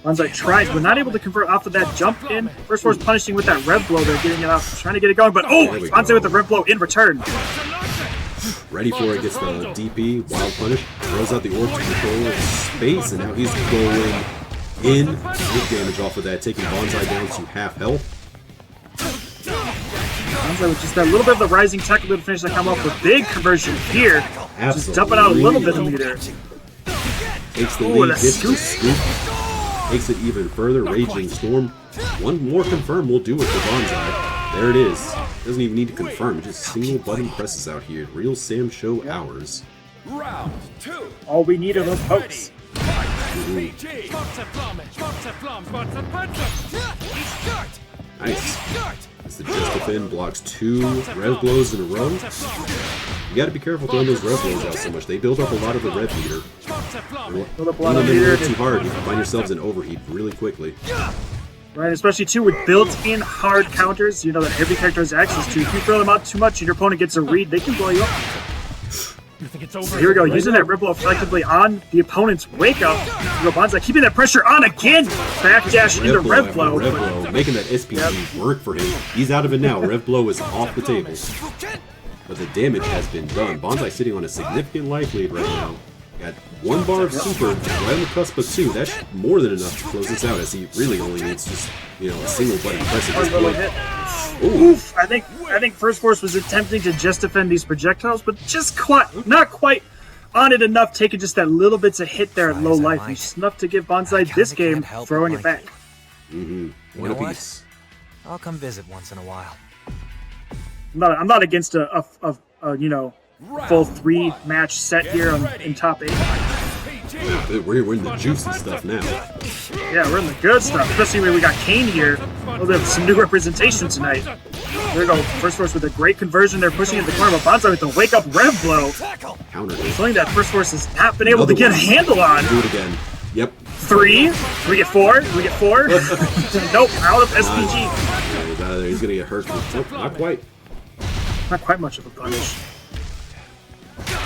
BONSAI tries, but not able to convert off of that jump in. First Force punishing with that rev blow there, getting it off, trying to get it going, but oh, There we BONSAI go. with the rev blow in return. Ready for it, gets the DP, wild punish, throws out the orb to control space, and now he's going in. Big damage off of that, taking BONSAI down to half health. BONSAI with just that little bit of the rising tackle to finish that come up with big conversion here. Just dumping out a little bit of meter. Takes the Ooh, lead, the gets the scoop. scoop, takes it even further. Raging Storm. One more confirm will do it for BONSAI. There it is. Doesn't even need to confirm. It just single button presses out here. Real Sam Show hours. Round 2. All we need are those pokes. Nice. As the Just Defend blocks 2 rev blows in a row. You gotta be careful throwing those rev blows out so much. They build up a lot of the rev meter. Build up a lot of When meter. they too hard, you can find yourselves in overheat really quickly. Right, especially too with built-in hard counters, you know, that every character has access to. If you throw them out too much and your opponent gets a read, they can blow you up. You think it's over? So here we go, using that ripple effectively on the opponent's wake up. Here we go, BONSAI keeping that pressure on again. Backdash into rev after blow. rev blow, making that SPG work for him. He's out of it now. Rev blow is off the table. But the damage has been done. BONSAI sitting on a significant life lead right now. Got 1 bar of super, right on the cusp of 2. That's more than enough to close this out, as he really only needs just, you know, a single button press at this One little point. hit. Ooh. Oof! I think First Force was attempting to just defend these projectiles, but just not quite on it enough, taking just that little bits of hit there at low life, and just enough to give BONSAI this game, throwing it back. One You know what? apiece. I'll come visit once in a while. I'm not against a you know, full 3-match set here in top 8. We're in the juicy stuff now. Yeah, we're in the good stuff, especially when we got Kain here. A little bit of some new representation tonight. There we go, First Force with a great conversion. They're pushing into the corner, but BONSAI with the wake-up rev blow. Countered it. Something that First Force has not been able to Another get a one. handle on. Do it again. Yep. 3. We get 4. We get 4. Nope, out of SPG. Yeah, he's out of there. He's gonna get hurt. Nope, not quite. Not quite much of a punish.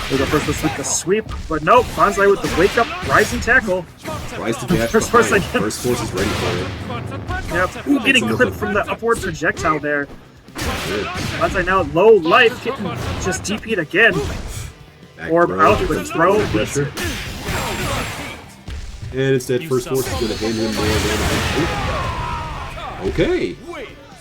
There's the First Force with the sweep, but nope, BONSAI with the wake-up rising tackle. Tries to dash First Force behind. again. First Force is ready for it. Yep. Ooh, getting Some of clipped the- from the upward projectile there. Good. BONSAI now low life, getting just DP'd again. Back Orb throw, out here with comes throw. the pressure. And instead, First Force is going to hand him more damage. Okay.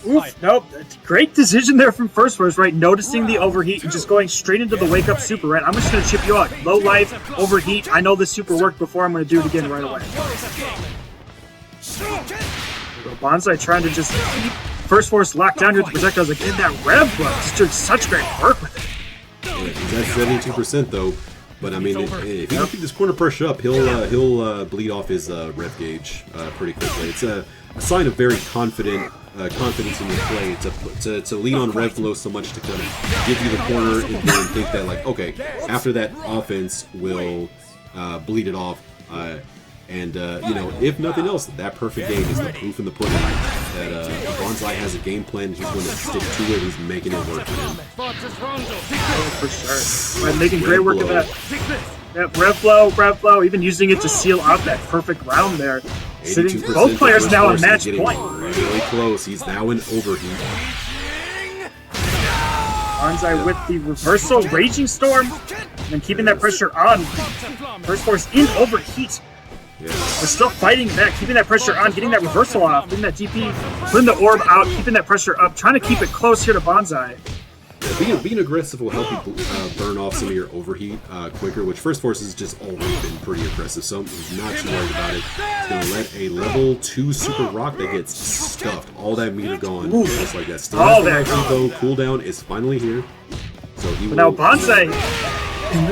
Oof, nope. Great decision there from First Force, right? Noticing the overheat and just going straight into the wake-up super, right? I'm just going to chip you out. Low life, overheat. I know this super worked before. I'm going to do it again right away. So BONSAI trying to just keep First Force locked down here with the projectiles. Again, that rev blow. Just doing such great work with it. Yeah, he's at 72% though. But I mean, if he can keep this corner pressure up, he'll bleed off his rev gauge pretty quickly. It's a sign of very confidence in your play to lean on rev blow so much to kind of give you the corner and think that like, okay, after that offense will bleed it off. And you know, if nothing else, that perfect game is the proof in the pudding that BONSAI has a game plan. He's going to stick to it. He's making it work for him. Oh, for sure. Right, making great work of that. Yep, rev blow, even using it to seal out that perfect round there. Sitting 82% both players for now on First Force. match He's getting point. really close. He's now in overheat. BONSAI with the reversal, Raging Storm, and keeping that pressure on. First Force in overheat. Yeah. They're still fighting back, keeping that pressure on, getting that reversal off, getting that DP, putting the orb out, keeping that pressure up, trying to keep it close here to BONSAI. Being aggressive will help you burn off some of your overheat quicker, which First Force has just always been pretty aggressive, so I'm not too worried about it. It's going to let a level 2 Super Rock that gets stuffed. All that meter gone, just like that. Still has the life lead, though. Cooldown is finally here. So he will, now BONSAI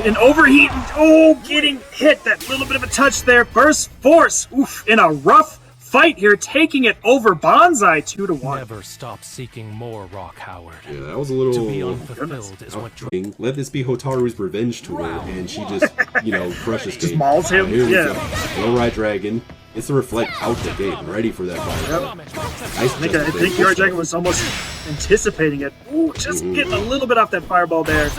in overheat. Oh, getting hit. That little bit of a touch there. First Force, oof, in a rough fight here, taking it over BONSAI 2-1. Never stop seeking more, Rock Howard. Yeah, that was a little... To be unfulfilled is what... Let this be Hotaru's revenge tour, and she just, you know, crushes Just Kain. mauls him, Here we yeah. go. YoraiDragon. It's a reflect out the gate, ready for that fire. I think YoraiDragon was almost anticipating it. Ooh, just getting a little bit off that fireball there.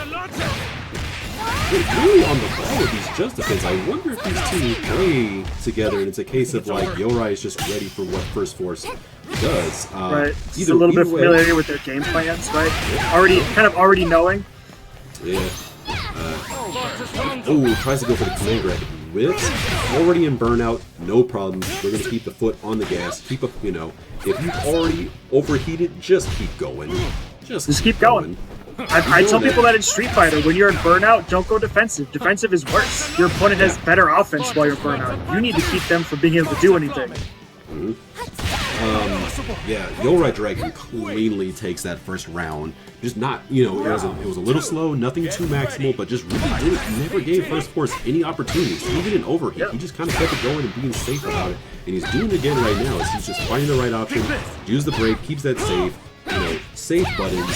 Really on the ball with these Just Defense. I wonder if these two play together and it's a case of like Yorai is just ready for what First Force does. Right, just a little bit of familiarity with their game plans, right? Already knowing. Yeah. Oh, tries to go for the command grab. Whips. Already in burnout, no problem. We're gonna keep the foot on the gas. Keep up, you know. If you've already overheated, just keep going. Just keep going. I tell people that in Street Fighter, when you're in burnout, don't go defensive. Defensive is worse. Your opponent has better offense while you're burnout. You need to keep them from being able to do anything. Yeah, YoraiDragon cleanly takes that first round. Just not, you know, it was a little slow, nothing too maximal, but just really never gave First Force any opportunities. Even in overheat, he just kind of kept it going and being safe about it. And he's doing it again right now. He's just finding the right option, use the break, keeps that safe, you know, safe buttons.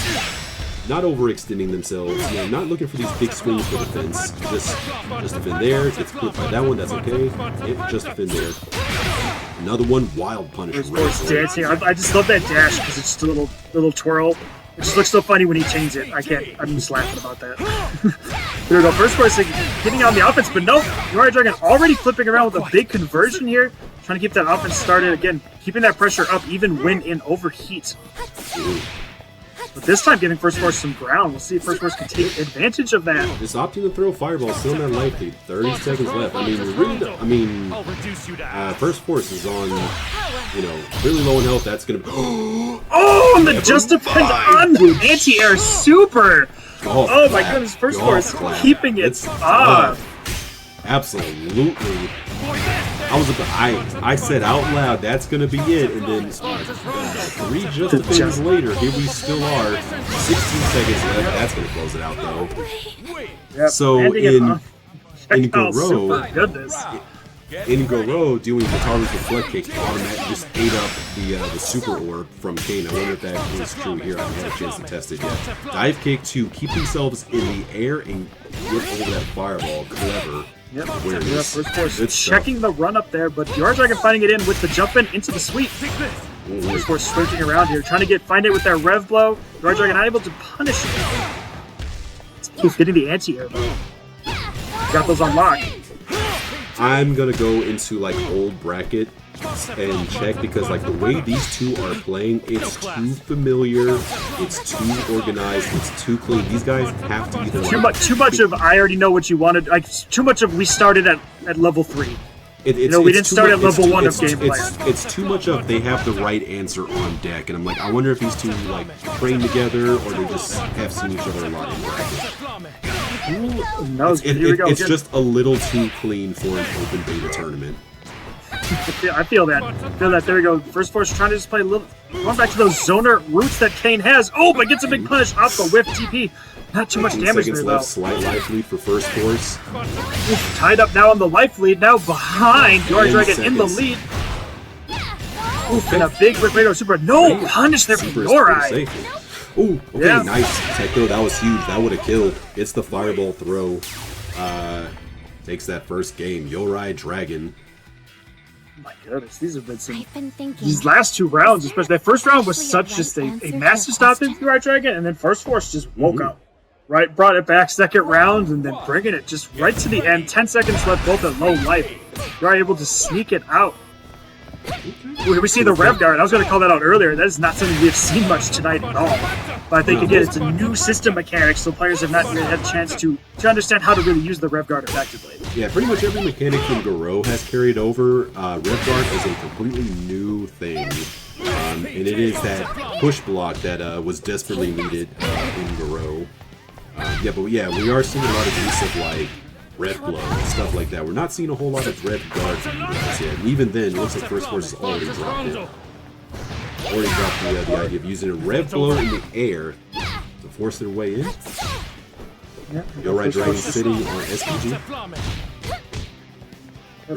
Not overextending themselves, you know, not looking for these big swings for defense. Just defend there, gets clipped by that one, that's okay. Just defend there. Another one, wild punish. Dancing. I just love that dash because it's just a little twirl. It just looks so funny when he changes it. I'm just laughing about that. There we go. First Force getting on the offense, but no, YoraiDragon already flipping around with a big conversion here. Trying to keep that offense started again, keeping that pressure up even when in overheat. But this time giving First Force some ground. We'll see if First Force can take advantage of that. Just opting to throw fireballs, still in that life lead. 30 seconds left. First Force is on, you know, really low in health. That's gonna be... Oh, and the Just Defend on the anti-air super! Oh my goodness, First Force keeping it up. Absolutely. I said out loud, that's gonna be it, and then 3 Just Defense later, here we still are. 16 seconds left. That's gonna close it out though. Yep, so in Goro, doing Hotaru's reflect kick automatically just ate up the super orb from Kain. I wonder if that is true here. I haven't had a chance to test it yet. Dive kick to keep themselves in the air and get over that fireball. Clever. Yep, First Force checking the run up there, but YoraiDragon finding it in with the jump in into the sweep. First Force switching around here, trying to find it with that rev blow. YoraiDragon not able to punish it. He's getting the anti-air though. Got those on lock. I'm gonna go into like old bracket and check because like the way these two are playing, it's too familiar, it's too organized, it's too clean. These guys have to either too much of I already know what you wanted. Like too much of we started at level 3. We didn't start at level 1 of gameplay. It's too much of they have the right answer on deck, and I'm like, I wonder if these two like train together or they just have seen each other a lot in bracket. It's just a little too clean for an open beta tournament. I feel that. There we go. First Force trying to just play a little. Going back to those zoner roots that Kain has. Oh, but gets a big punish off the whiff TP. Not too much damage there, though. Slight life lead for First Force. Tied up now on the life lead. Now behind. YoraiDragon in the lead. Oof, and a big Breakout super. No punish there from Yorai. Ooh, okay, nice. Techno, that was huge. That would have killed. It's the fireball throw. Takes that first game. YoraiDragon. Oh my goodness, these have been some. These last 2 rounds, especially that first round, was such just a massive stop in YoraiDragon, and then First Force just woke up. Right, brought it back second round, and then bringing it just right to the end. 10 seconds left, both at low life. You're able to sneak it out. We see the rev guard. I was going to call that out earlier. That is not something we have seen much tonight at all. But I think, again, it's a new system mechanic, so players have not really had a chance to understand how to really use the rev guard effectively. Yeah, pretty much every mechanic from Goro has carried over. Rev guard is a completely new thing. And it is that push block that was desperately needed in Garo. Yeah, but yeah, we are seeing a lot of use of like Rev Blow and stuff like that. We're not seeing a whole lot of Rev Guard from you guys yet. And even then, it looks like First Force has already dropped it. Already dropped the idea of using a Rev Blow in the air to force their way in. Yeah. YoraiDragon sitting on SPG.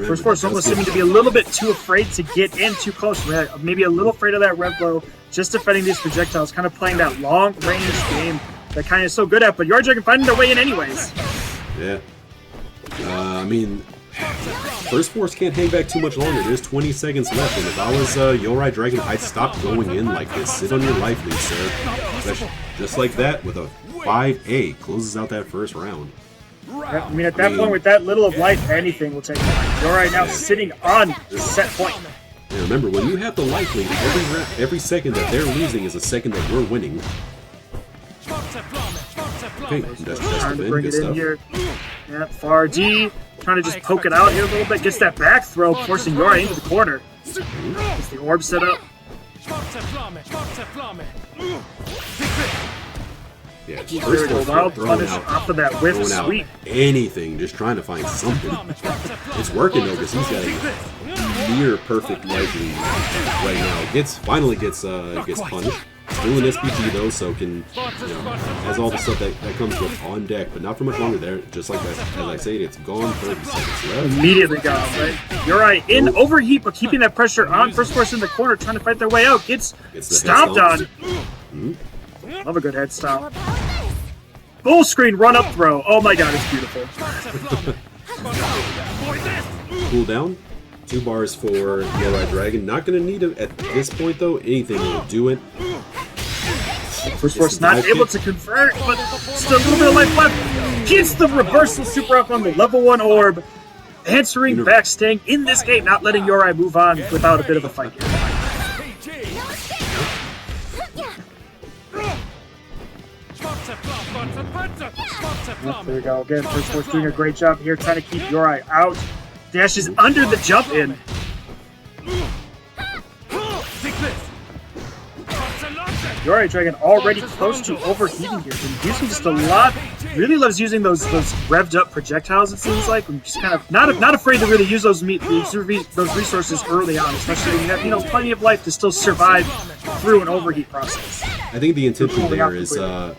First Force almost seeming to be a little bit too afraid to get in too close. Maybe a little afraid of that Rev Blow, just defending these projectiles, kind of playing that long-range game that Kain is so good at, but YoraiDragon finding their way in anyways. Yeah. I mean, First Force can't hang back too much longer. There's 20 seconds left, and if I was YoraiDragon, I'd stop going in like this. Sit on your life lead, sir. Just like that, with a 5A, closes out that first round. Yeah, I mean, at that point, with that little of life, anything will take it. Yorai now sitting on the set point. Yeah, remember, when you have the life lead, every second that they're losing is a second that you're winning. Okay, that's Trying to good bring it in stuff. here. Yeah, Far D trying to just poke it out here a little bit. Gets that back throw, forcing Yorai into the corner. Gets the orb set up. Yeah, There we First go. Force Wild throwing punish out, off of that whiff throwing out sweep. anything, just trying to find something. It's working though, because he's got a near perfect life lead right now. Finally gets punished. Still an SPG though, so can has all the stuff that comes with on deck, but not for much longer there. Just like as I said, it's gone. 30 seconds left. Immediately gone, right? Yorai in overheat, but keeping that pressure on. First Force in the corner, trying to fight their way out. Gets the stomped on. Love a good head stomp. Full screen run up throw. Oh my god, it's beautiful. Cool down. 2 bars for YoraiDragon. Not going to need it at this point though. Anything will do it. First Force not able to convert, but still a little bit of life left. Gets the reversal super up on the level 1 orb. Answering back, staying in this game, not letting Yorai move on without a bit of a fight here. There we go. Again, First Force doing a great job here, trying to keep Yorai out. Dashes under the jump in. YoraiDragon already close to overheating here. Been using just a lot. Really loves using those revved up projectiles. It seems like just kind of not afraid to really use those resources early on, especially when you have plenty of life to still survive through an overheat process. I think the intention there is a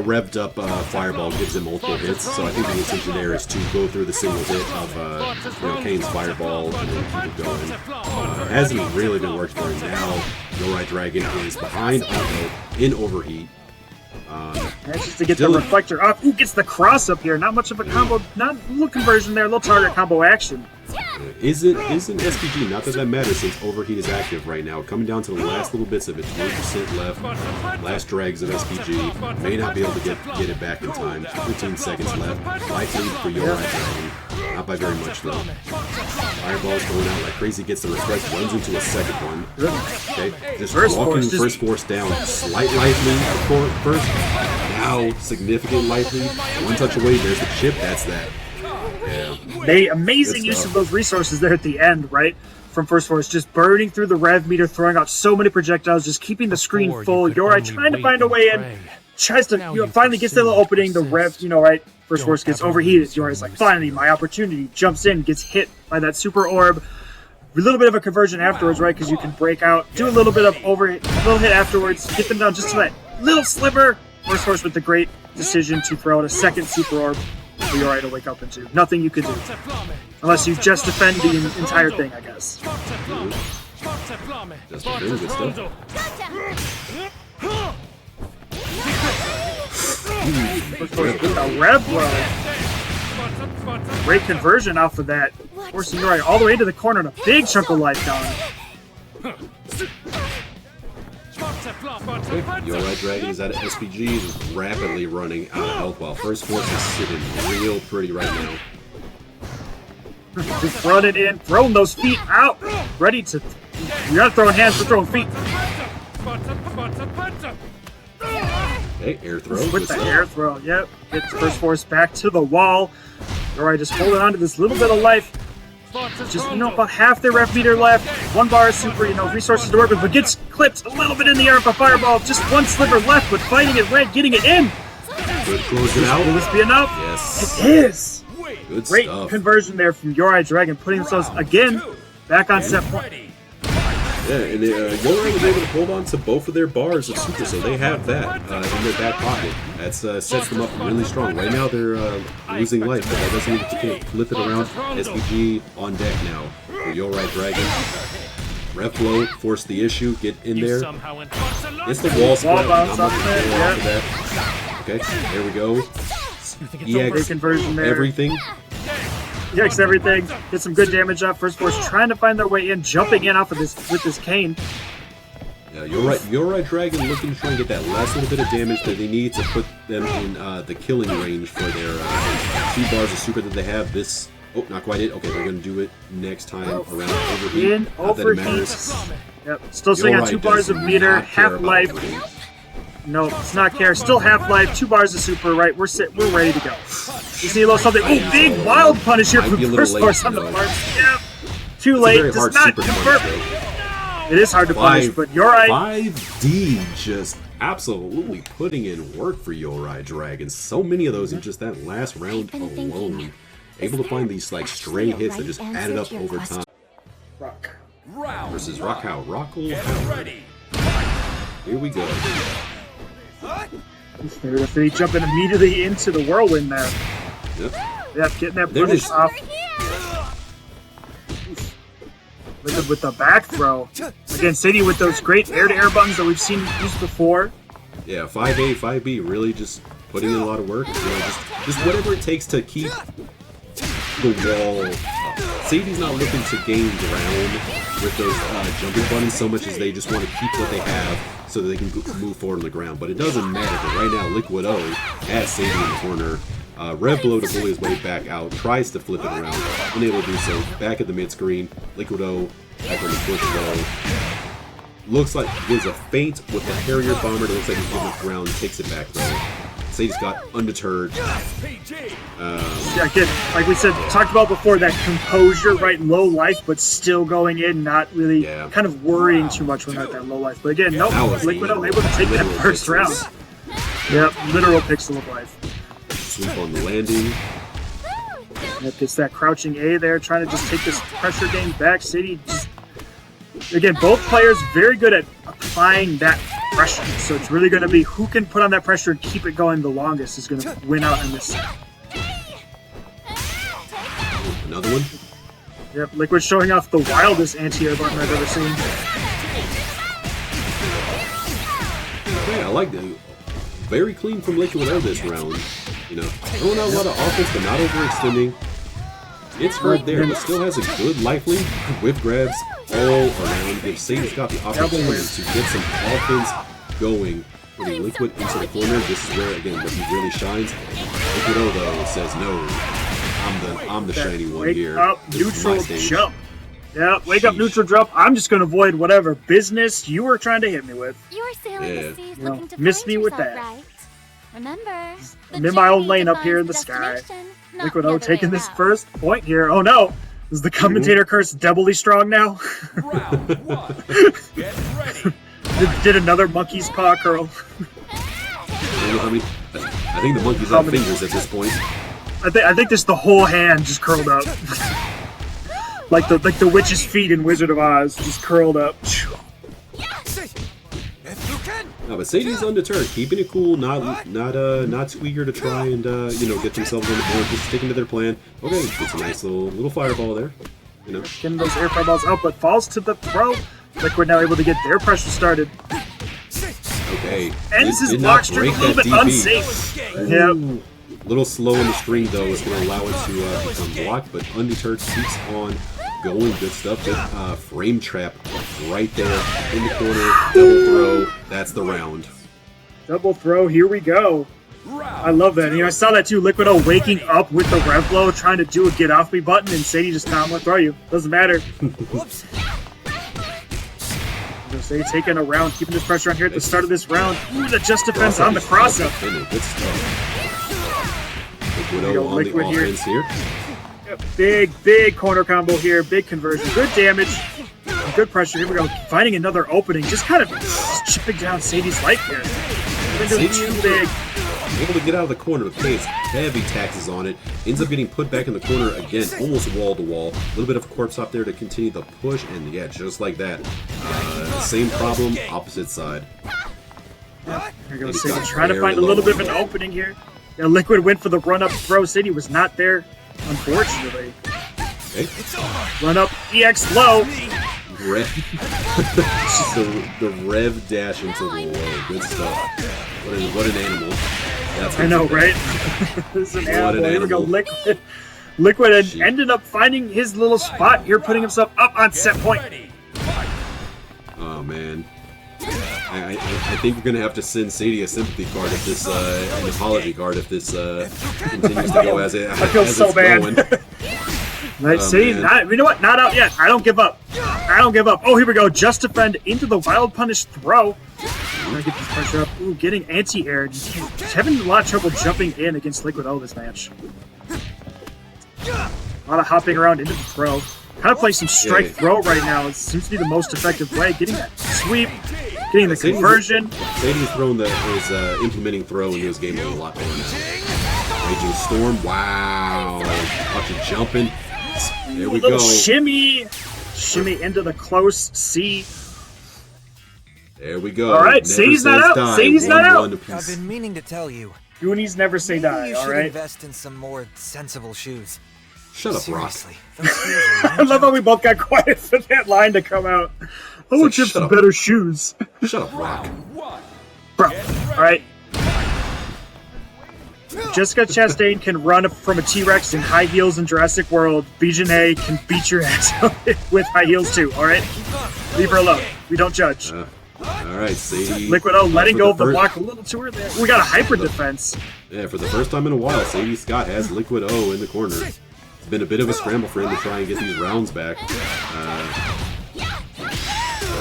revved up fireball gives him multiple hits, so I think the intention there is to go through the single hit of Kain's fireball and then keep it going. Hasn't really been working for him now. YoraiDragon is behind in overheat. That's just to get the reflector up. Ooh, gets the cross up here. Not much of a combo, not a little conversion there, a little target combo action. Isn't SPG, not that matters since overheat is active right now. Coming down to the last little bits of it, 20% left. Last drags of SPG. May not be able to get it back in time. 15 seconds left. Life lead for YoraiDragon. Not by very much though. Fireball's going out like crazy, gets the reflect, runs into a second one. Okay, just walking First Force down. Slight life lead first. Now significant life lead. One touch away, there's the chip, that's that. Yeah. Amazing use of those resources there at the end, right? From First Force, just burning through the rev meter, throwing out so many projectiles, just keeping the screen full. Yorai trying to find a way in, tries to, finally gets the little opening, the rev, right? First Force gets overheated. Yorai's like, finally, my opportunity. Jumps in, gets hit by that super orb. A little bit of a conversion afterwards, right? Because you can break out, do a little bit of overhit, little hit afterwards, get them down just to that little sliver. First Force with the great decision to throw out a second super orb for Yorai to wake up into. Nothing you could do. Unless you just defend the entire thing, I guess. Just doing good stuff. First Force with a rev blow. Great conversion off of that. Forcing Yorai all the way into the corner and a big chunk of life gone. YoraiDragon is out of SPG, is rapidly running out of health while First Force is sitting real pretty right now. Just run it in, throwing those feet out, ready to. You're not throwing hands, we're throwing feet. Okay, air throw. With the air throw, yep. Gets First Force back to the wall. Yorai just holding on to this little bit of life. Just, about half their ref meter left. 1 bar of super, resources to work with, but gets clipped a little bit in the air by Fireball. Just 1 sliver left, but fighting it red, getting it in. Good closing out. Will this be enough? Yes. It is. Good Great stuff. conversion there from YoraiDragon, putting themselves again back on set point. Yeah, and Yorai was able to hold on to both of their bars of super, so they have that in their back pocket. That sets them up really strong. Right now they're losing life, but that doesn't mean that you can't flip it around. SPG on deck now for YoraiDragon. Ref flow, force the issue, get in there. It's the wall split. Okay, there we go. EX conversion there. everything. EX everything. Get some good damage up. First Force trying to find their way in, jumping in off of this with this Kain. Yeah, YoraiDragon looking to try and get that last little bit of damage that they need to put them in the killing range for their 2 bars of super that they have. This, oh, not quite it. Okay, they're going to do it next time around overheat. In Not that it matters. overheat. Yep, still sitting on Yorai 2 bars of does meter, not care half about life. overheat. No, it's not care. Still half life, 2 bars of super. Right, we're ready to go. You see a little something. Oh, big wild punish here Might from be a little First late, Force on the though. parts. Yep. Too It's a late. very Does hard not super to confirm. punish, though. It is hard to punish, but Yorai. 5D just absolutely putting in work for YoraiDragon. So many of those in just that last round alone. Able to find these like stray hits that just added up over time. Rock. Versus Rockhow. Rockle. Ready. Here we go. They jump in immediately into the whirlwind there. Yep. Yep, getting that There it punish is. off. Liquid with the back throw. Again, Sadie with those great air-to-air buttons that we've seen used before. Yeah, 5A, 5B, really just putting in a lot of work. Just whatever it takes to keep the wall up. Sadie's not looking to gain ground with those jumping buttons so much as they just want to keep what they have so that they can move forward on the ground. But it doesn't matter. But right now, Liquid O has Sadie in the corner. Red Blow to bully his way back out, tries to flip it around, unable to do so. Back at the mid screen, Liquid O back on the push low. Looks like there's a feint with the Harrier Bomber that looks like he's giving it ground, takes it back though. Sadie's got undeterred. Yeah, again, like we said, talked about before, that composure, right, low life, but still going in, not really kind of worrying too much when they're at that low life. But again, nope, Liquid O able to take that first round. Yep, literal pixel of life. Sweep on the landing. Yep, gets that crouching A there, trying to just take this pressure game back. Sadie just, again, both players very good at applying that pressure. So it's really going to be who can put on that pressure and keep it going the longest is going to win out in this set. Another one. Yep, Liquid showing off the wildest anti-air button I've ever seen. Okay, I like that. Very clean from Liquid O this round. You know, throwing out a lot of offense, but not overextending. It's hurt there, but still has a good life lead. Whip grabs all around. Gives Sadie's got the opportunity to get some offense going. Putting Liquid into the corner. This is where, again, where he really shines. Liquid O, though, says no. I'm the shiny one Wake here. up, This is my neutral stage. jump. Yeah, wake up, neutral jump. I'm just going to avoid whatever business you were trying to hit me with. You're sailing Yeah. the seas You know, looking to miss find me with yourself, that. right? Remember, I'm in my own lane up here in the sky. Liquid O taking this first point here. Oh no! Is the commentator curse doubly strong now? Round 1. Get ready. did another monkey's paw curl. I don't know how many. I think the monkey's How on many- fingers at this point. I think this the whole hand just curled up. like the witch's feet in Wizard of Oz, just curled up. No, but Sadie's undeterred, keeping it cool, not too eager to try and get themselves on the board, just sticking to their plan. Okay, it's a nice little fireball there. You know, Getting those air fireballs out, but falls to the throw. Liquid now able to get their pressure started. okay. Ends his Did block not streak break a little that bit DP. unsafe. Yep. Ooh. Little slow in the string though is going to allow it to become blocked, but undeterred keeps on going. Good stuff. Good frame trap right there in the corner. Double throw. That's the round. Double throw, here we go. I love that. I saw that too. Liquid O waking up with the rev blow, trying to do a get off me button, and Sadie just not want to throw you. Doesn't matter. Sadie taking a round, keeping this pressure on here at the start of this round. Ooh, the just defense on the cross up. Good stuff. Liquid There you O go, on Liquid the here. offense here. Big corner combo here. Big conversion. Good damage. Good pressure. Here we go. Finding another opening. Just kind of chipping down Sadie's life here. Too big. Able to get out of the corner with Kain's heavy taxes on it. Ends up getting put back in the corner again, almost wall to wall. A little bit of a corpse up there to continue the push, and yeah, just like that. Same problem, opposite side. Here we go. Sadie trying to find a little bit of an opening here. Yeah, Liquid went for the run-up throw. Sadie was not there, unfortunately. Okay. Run-up, EX low. Rev. the rev dash into the wall. Good stuff. What an animal. That's I know, right? This is an animal. Here we go, Liquid. Liquid ended up finding his little spot here, putting himself up on set point. Oh, man. I think we're gonna have to send Sadie a sympathy card if this, an apology card if this continues to go as it. I feel so bad. Right, see, you know what? Not out yet. I don't give up. I don't give up. Oh, here we go. Just defend into the wild punish throw. Trying to get this pressure up. Ooh, getting anti-air. Just having a lot of trouble jumping in against Liquid O this match. A lot of hopping around into the throw. Kind of playing some strike throw right now. It seems to be the most effective way. Getting that sweep, getting the conversion. Sadie's throwing is implementing throw into his game a lot better now. Raging Storm. Wow. Lots of jumping. There we go. Shimmy into the close C. There we go. All right, Sadie's not out. Sadie's not out. I've been meaning to tell you. Goonies never say die. You all should right. invest in some more sensible shoes. Shut up, Rock. Seriously, those heels are I love how we both got quiet for that line to come out. I want you some better shoes. Shut up, Rock. Bro. All right. Jessica Chastain can run from a T-Rex in high heels in Jurassic World. B.Jenet can beat your ass with high heels too, alright? Leave her alone. We don't judge. Alright, Sadie. Liquid O letting go of the block a little too early. We got a hyper defense. Yeah, for the first time in a while, Sadie Scott has Liquid O in the corner. It's been a bit of a scramble for him to try and get these rounds back.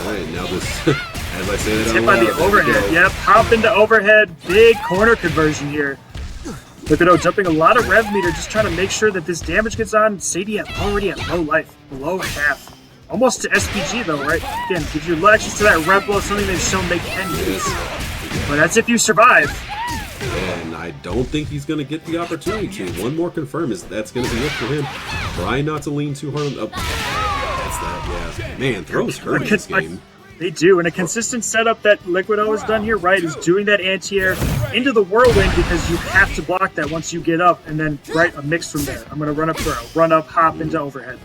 Alright, now this, as I say that Tip on the overhead. Yep, hop into overhead. Big corner conversion here. Liquid O jumping a lot of rev meter, just trying to make sure that this damage gets on. Sadie already at low life, below half. Almost to SPG though, right? Again, gives you access to that rev blow, something they've shown they can use. But that's if you survive. And I don't think he's going to get the opportunity to. One more confirm is that's going to be it for him. Try not to lean too hard on the... That's that, yeah. Man, throws hurt in this game. They do, and a consistent setup that Liquid O has done here, right, is doing that anti-air into the whirlwind because you have to block that once you get up, and then, right, a mix from there. I'm going to run up throw, run up, hop into overhead.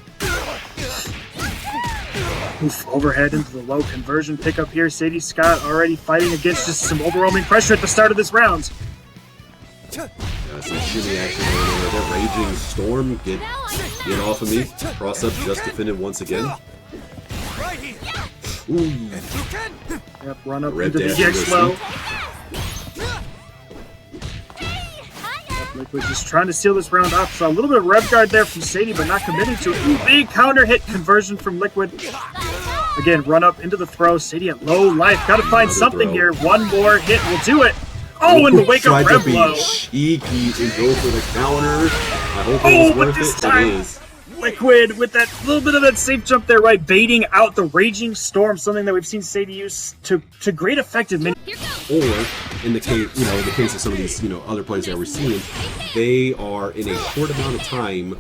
Oof, overhead into the low conversion pickup here. Sadie Scott already fighting against just some overwhelming pressure at the start of this round. Some shimmy action going on there. Raging Storm, get off of me. Cross up, just defended once again. Ooh. Yep, run up Red into the EX low. Liquid just trying to seal this round off. So a little bit of rev guard there from Sadie, but not committing to it. Ooh, big counter hit conversion from Liquid. Again, run up into the throw. Sadie at low life. Got to find something here. One more hit will do it. Oh, and the wake up rev blow. Cheeky and go for the counter. I hope it was worth this it. time, it is. Liquid with that little bit of that safe jump there, right? Baiting out the Raging Storm, something that we've seen Sadie use to great effect in many. Or in the case, in the case of some of these, other players that we're seeing, they are in a short amount of time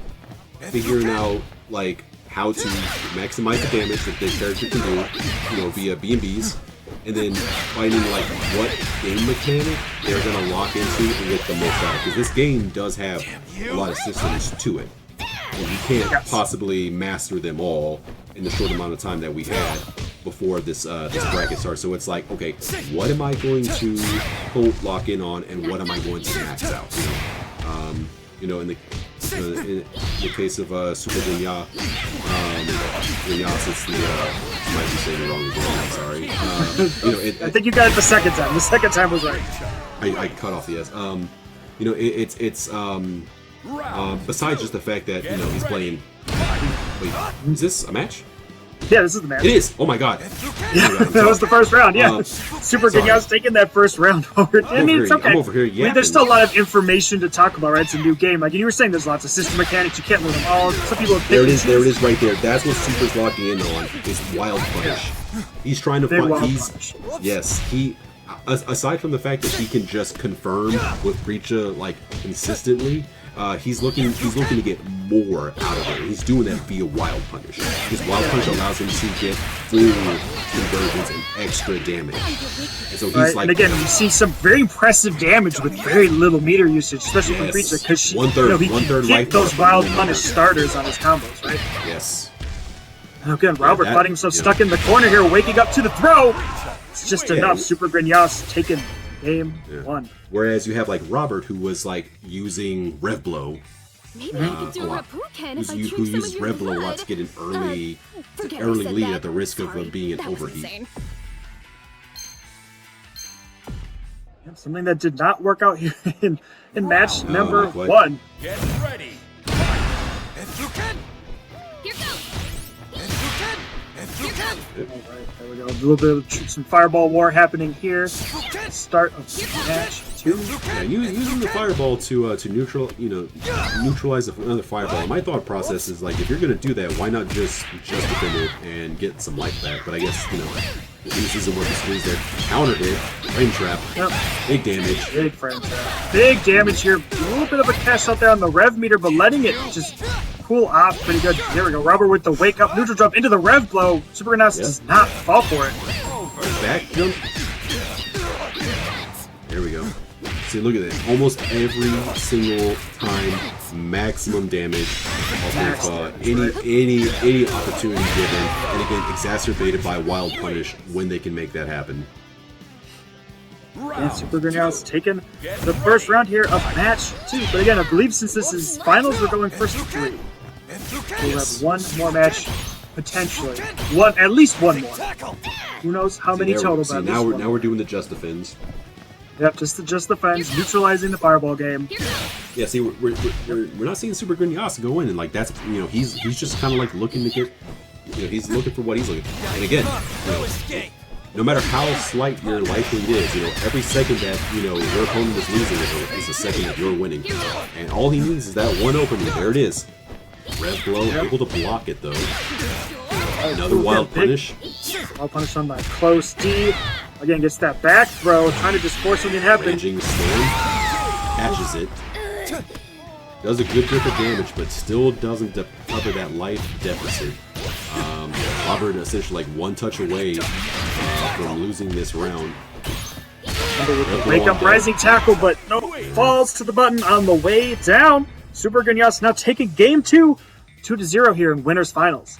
figuring out like how to maximize the damage that their character can do, via B&Bs, and then finding like what game mechanic they're gonna lock into and get the most out. Because this game does have a lot of systems to it. And you can't possibly master them all in the short amount of time that we had before this bracket starts. So it's like, okay, what am I going to lock in on, and what am I going to max out? In the case of SuperGrenas, it's the I might be saying it wrong again. I'm sorry. I think you got it the second time. The second time was right. I cut off the S. Besides just the fact that he's playing. Wait, is this a match? Yeah, this is the match. It is. Oh my god. That was the first round. Yeah, SuperGrenas taking that first round over. I mean, it's okay. I'm over here. I mean, there's still a lot of information to talk about, right? It's a new game. Like you were saying, there's lots of system mechanics. You can't learn them all. Some people have there it is. There it is, right there. That's what Super's locking in on. Is Wild Punish. He's trying to find. Yes, he. Aside from the fact that he can just confirm with Preecha like consistently, he's looking to get more out of it. He's doing that via Wild Punish. Because Wild Punish allows him to get full conversions and extra damage. And so he's like, and again, you see some very impressive damage with very little meter usage, especially from Preecha, because he can get those Wild Punish starters on his combos, right? Yes. Okay, Robert finding himself stuck in the corner here, waking up to the throw. It's just enough. SuperGrenas taking game one. Whereas you have like Robert, who was like using Rev Blow. Maybe I could do a Rapuken if I drink who some used of Rev your Blow a lot blood. to get an early Forget I early said lead that. at the risk of Sorry, being an that was overheat. insane. Something that did not work out here in match number what? 1. Get ready. Here goes. Alright, there we go. A little bit of some fireball war happening here. Start of match 2. Yeah, using the fireball to neutralize another fireball. My thought process is like, if you're gonna do that, why not just defend it and get some life back? But I guess this isn't worth the squeeze there. Counter hit, frame trap, big damage. Big frame trap. Big damage here. A little bit of a cash out there on the rev meter, but letting it just cool off pretty good. There we go. Robert with the wake up neutral jump into the rev blow. SuperGrenas does not fall for it. Back jump. There we go. See, look at this. Almost every single time, maximum damage off of any opportunity given, and again exacerbated by Wild Punish when they can make that happen. And SuperGrenas taking the first round here of match 2. But again, I believe since this is finals, we're going first to 3. We'll have one more match, potentially. At least one more. Who knows how many total? See, now we're doing the just defends. Yep, just the fence, neutralizing the fireball game. Yeah, see, we're not seeing SuperGrenas go in, and like that's he's just kind of like looking to get, he's looking for what he's looking for. And again, no matter how slight your life lead is, every second that your opponent is losing is a second that you're winning, and all he needs is that one opening. There it is. Rev blow, able to block it though. Another Wild Punish. Wild Punish on that close D. Again, gets that back throw, trying to just force something to happen. Raging Storm catches it. Does a good bit of damage, but still doesn't cover that life deficit. Robert essentially like one touch away from losing this round. Wake up rising tackle, but no, falls to the button on the way down. SuperGrenas now taking game 2, 2-0 here in winners finals.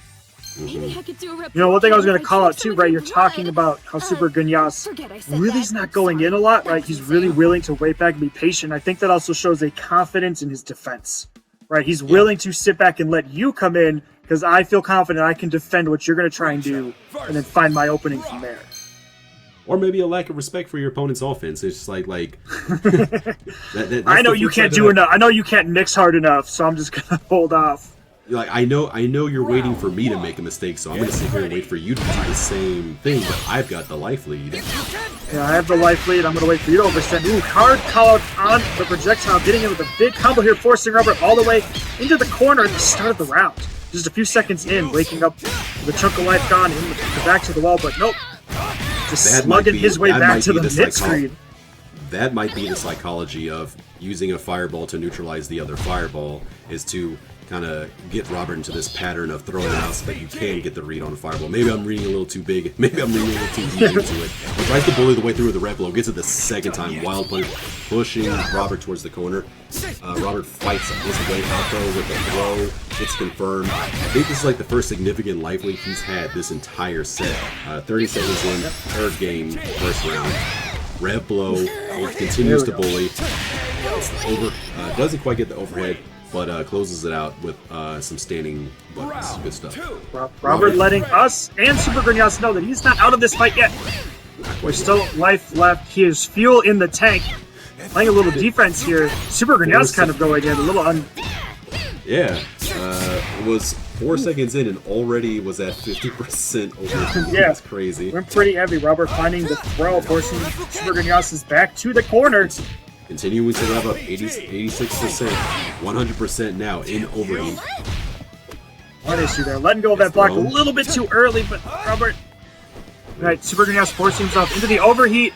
Maybe I could do a One thing I was going to call out too, right? You're talking about how SuperGrenas really is not going in a lot, right? He's really willing to wait back and be patient. I think that also shows a confidence in his defense, right? He's willing to sit back and let you come in because I feel confident I can defend what you're going to try and do and then find my opening from there. Or maybe a lack of respect for your opponent's offense. It's just like I know you can't do enough. I know you can't mix hard enough, so I'm just going to hold off. Like I know you're waiting for me to make a mistake, so I'm gonna sit here and wait for you to do the same thing, but I've got the life lead. Yeah, I have the life lead. I'm gonna wait for you to oversend. Ooh, hard call out on the projectile, getting in with a big combo here, forcing Robert all the way into the corner at the start of the round. Just a few seconds in, waking up with a chunk of life gone, in the back to the wall, but nope. Just slugging his way back to the mid-screen. That might be the psychology of using a fireball to neutralize the other fireball, is to kind of get Robert into this pattern of throwing it out so that you can get the read on a fireball. Maybe I'm reading a little too big. Maybe I'm reading a little too deep into it. He tries to bully the way through with the red blow. Gets it the second time. Wild Punch pushing Robert towards the corner. Robert fights his way out though with a throw. It's confirmed. I think this is like the first significant life lead he's had this entire set. 30 seconds in, third game, first round. Rev blow continues to bully. Doesn't quite get the overhead, but closes it out with some standing buttons. Good stuff. Robert letting us and SuperGrenas know that he's not out of this fight yet. There's still life left. He has fuel in the tank. Playing a little defense here. SuperGrenas kind of going in a little Yeah, it was 4 seconds in and already was at 50% over. Yeah. That's crazy. Went pretty heavy. Robert finding the throw, forcing SuperGrenas back to the corner. Continuing to rev up 86%, 100% now in overheat. One issue there. Letting go of that block a little bit too early, but Robert. Right, SuperGrenas forcing himself into the overheat.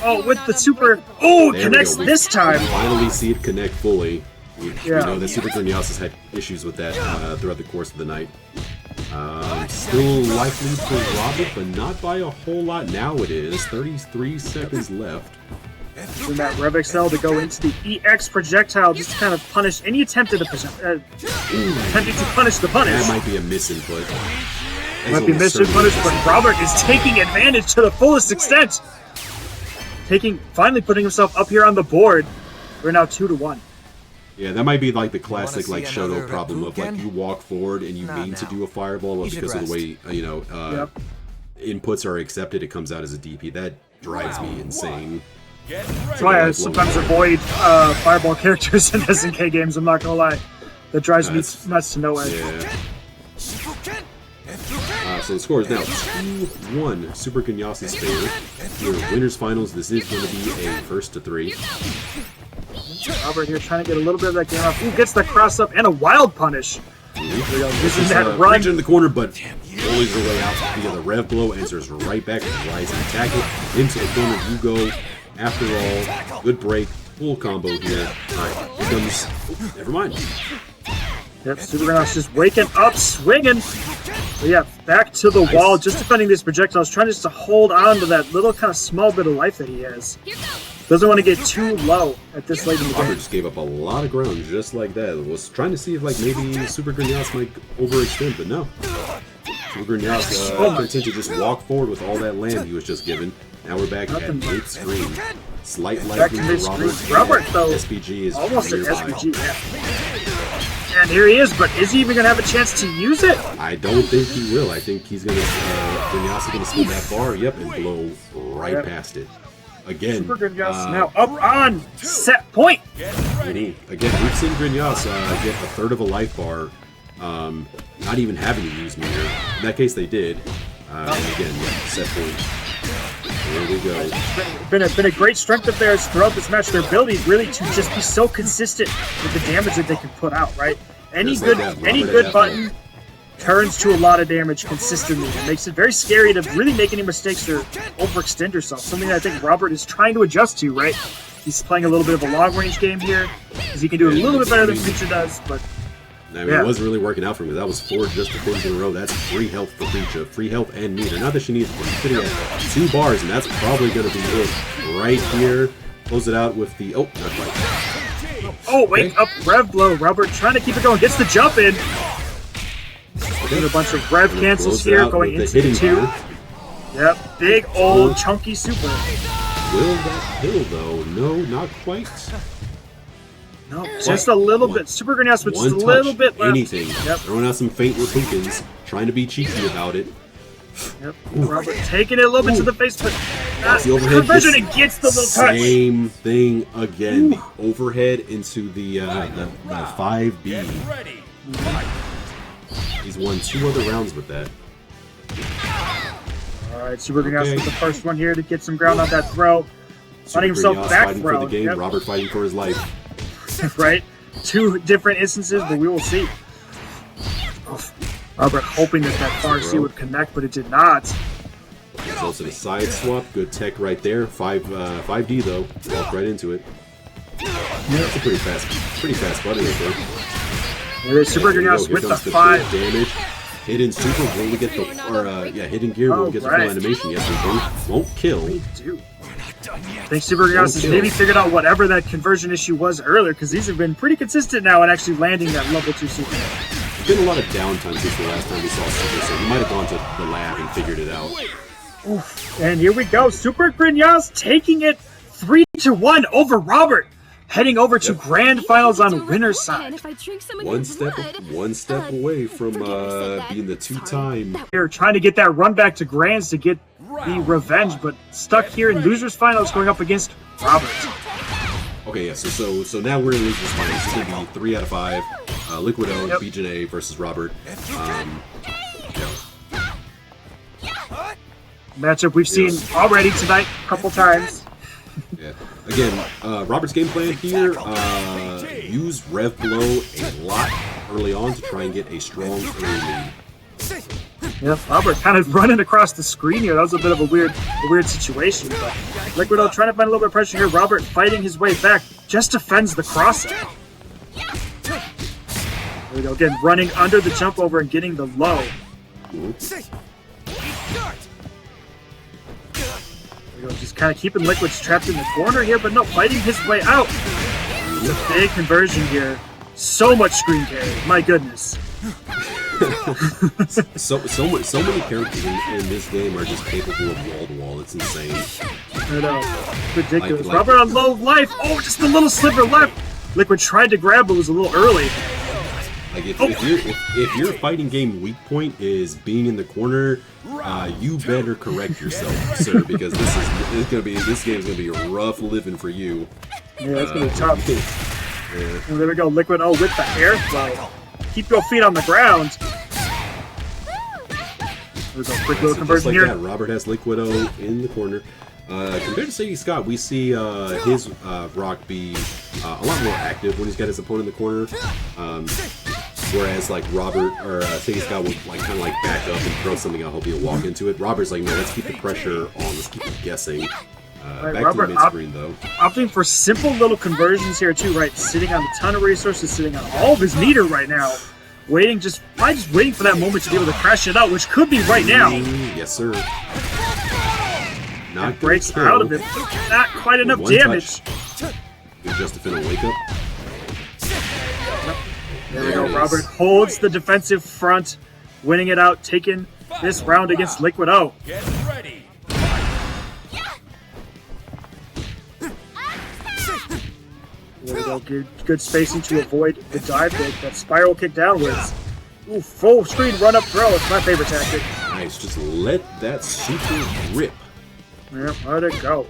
Oh, with the super. Oh, connects this time. Finally see it connect fully. We know that SuperGrenas has had issues with that throughout the course of the night. Still life lead for Robert, but not by a whole lot. Now it is 33 seconds left. And that Rev XL to go into the EX projectile just to kind of punish any attempted attempting to punish the punish. That might be a misinput. Might be punish, but Robert is taking advantage to the fullest extent. Finally putting himself up here on the board. We're now 2-1. Yeah, that might be like the classic like Shoto problem of like you walk forward and you mean to do a fireball, but because of the way inputs are accepted, it comes out as a DP. That drives me insane. That's why I sometimes avoid fireball characters in SNK games, I'm not gonna lie. That drives me nuts to no end. Yeah. So the score is now 2-1, SuperGrenas' favor. Your winners finals, this is going to be a first to 3. Robert here trying to get a little bit of that game off. Ooh, gets the cross up and a wild punish. This is that run. Preecha in the corner, but rolls her way out via the rev blow, answers right back and rising tackle into the corner. You go. After all, good break, full combo here. Alright, here comes. Never mind. Yep, SuperGrenas just waking up, swinging. But yeah, back to the wall, just defending these projectiles, trying just to hold on to that little kind of small bit of life that he has. Doesn't want to get too low at this late in the game. Robert just gave up a lot of ground just like that. Was trying to see if like maybe SuperGrenas might overextend, but no. SuperGrenas continued to just walk forward with all that land he was just given. Now we're back at mid-screen. Slight light for Robert, though, SPG is almost nearby. an SPG, yeah. And here he is, but is he even going to have a chance to use it? I don't think he will. I think he's going to, Grenas is going to skip that bar, yep, and blow right past it. Again, SuperGrenas now up on set point. Again, we've seen Grenas get a third of a life bar, not even having to use meter. In that case, they did. And again, set point. There we go. Been a great strength of theirs throughout this match. Their ability really to just be so consistent with the damage that they can put out. Right? Any good button turns to a lot of damage consistently. It makes it very scary to really make any mistakes or overextend yourself. Something that I think Robert is trying to adjust to. Right? He's playing a little bit of a long range game here, because he can do a little bit better than Preecha does, but. I mean, it wasn't really working out for me. That was 4 just defense in a row. That's free health for Preecha. Free health and meter. Not that she needs it, but she's sitting at 2 bars, and that's probably going to be it right here. Close it out with the... Oh, not quite. Oh, wake up, rev blow. Robert trying to keep it going. Gets the jump in. Doing a bunch of rev cancels here, going into the 2. Yep, big old chunky super. Will that kill, though? No, not quite. No, just a little bit. SuperGrenas with just a little bit left. Anything. Yep. Throwing out some faint Rapunkins, trying to be cheeky about it. Yep. Robert taking it a little bit to the face, but the overhead conversion and gets the little touch. Same thing again. The overhead into the 5B. He's won 2 other rounds with that. Alright, SuperGrenas with the first one here to get some ground on that throw. Finding himself back fighting throw. For the game. Robert fighting for his life. Right? 2 different instances, but we will see. Robert hoping that bar C would connect, but it did not. Results in a side swap. Good tech right there. 5D though. Walk right into it. That's a pretty fast button right there. It is SuperGrenas with the 5 damage. Hidden super. Will we get the hidden gear? Will we get the full animation? Yes, we do. Won't kill. We do. I think SuperGrenas has maybe figured out whatever that conversion issue was earlier, because these have been pretty consistent now in actually landing that level 2 super. There's been a lot of downtime since the last time we saw super, so he might have gone to the lab and figured it out. Oof. And here we go. SuperGrenas taking it 3-1 over Robert. Heading over to grand finals on winner's side. One step away from being the 2-time. They're trying to get that run back to grands to get the revenge, but stuck here in losers finals going up against Robert. Okay, yeah. So now we're in losers finals. It's gonna be 3 out of 5. Liquido, Yep. B.Jenet versus Robert. Matchup we've seen already tonight a couple times. Yeah. Again, Robert's game plan here, use Rev Blow a lot early on to try and get a strong early lead. Yep, Robert kind of running across the screen here. That was a bit of a weird situation, but Liquido trying to find a little bit of pressure here. Robert fighting his way back, just defends the cross. There we go, again, running under the jump over and getting the low. There we go, just kind of keeping Liquids trapped in the corner here, but no, fighting his way out. It's a big conversion here. So much screen carry, my goodness. so many characters in this game are just capable of wall-to-wall. It's insane. I know. Ridiculous. Like- Robert on low life. Oh, just a little sliver left. Liquid tried to grab, but was a little early. Like if your fighting game weak point is being in the corner, you better correct yourself, sir, because this game's gonna be a rough living for you. Yeah, it's gonna be tough. Yeah. And there we go. Liquid. Oh, with the air throw. Keep your feet on the ground. There's a quick little So just conversion like here. that, Robert has Liquido in the corner. Compared to Sadie Scott, we see his rock be a lot more active when he's got his opponent in the corner. Whereas like Robert or Sadie Scott would like kind of like back up and throw something out, hope he'll walk into it. Robert's like, no, let's keep the pressure on, let's keep him guessing. Right, Back Robert to the mid screen though. Opting for simple little conversions here too, right? Sitting on a ton of resources, sitting on all of his meter right now. Waiting, just waiting for that moment to be able to crash it out, which could be right now. Yes, sir. Not Breaks good out of it. Not quite enough One damage. touch. Good Justifin will wake up. There we go. it is. Robert holds the defensive front, winning it out, taking this round against Liquid O. Get ready. There we go. Good spacing to avoid the dive kick. That spiral kick downwards. Ooh, full screen run up throw. It's my favorite tactic. Nice, just let that super rip. Yeah, let it go.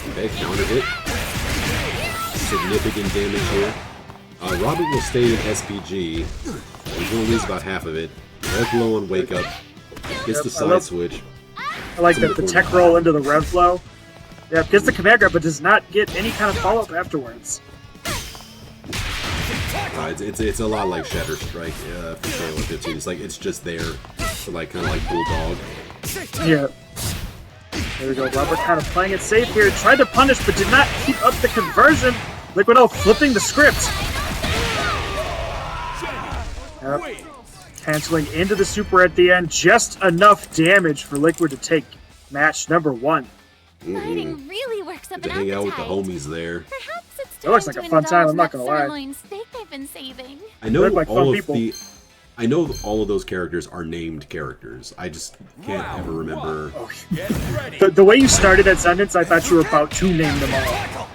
Okay, counter hit. Significant damage here. Robert will stay in SPG. He's going to lose about half of it. Red blow on wake up. Gets the side switch. I like that the tech roll into the rev flow. Yeah, gets the command grab, but does not get any kind of follow-up afterwards. It's a lot like Shatter Strike for Halo 15. It's like it's just there to like kind of like Bulldog. Yeah. There we go. Robert kind of playing it safe here. Tried to punish, but did not keep up the conversion. Liquid O flipping the script. Yep. Canceling into the super at the end. Just enough damage for Liquid to take match number 1. Fighting really works up To an hang out with the appetite. homies there. Perhaps it's That looks time like a to fun time, indulge I'm not that gonna lie. sirloin steak they've been saving. I know Look like fun all of people. I know all of those characters are named characters. I just can't ever remember. Get ready. The way you started that sentence, I thought you were about to name them all.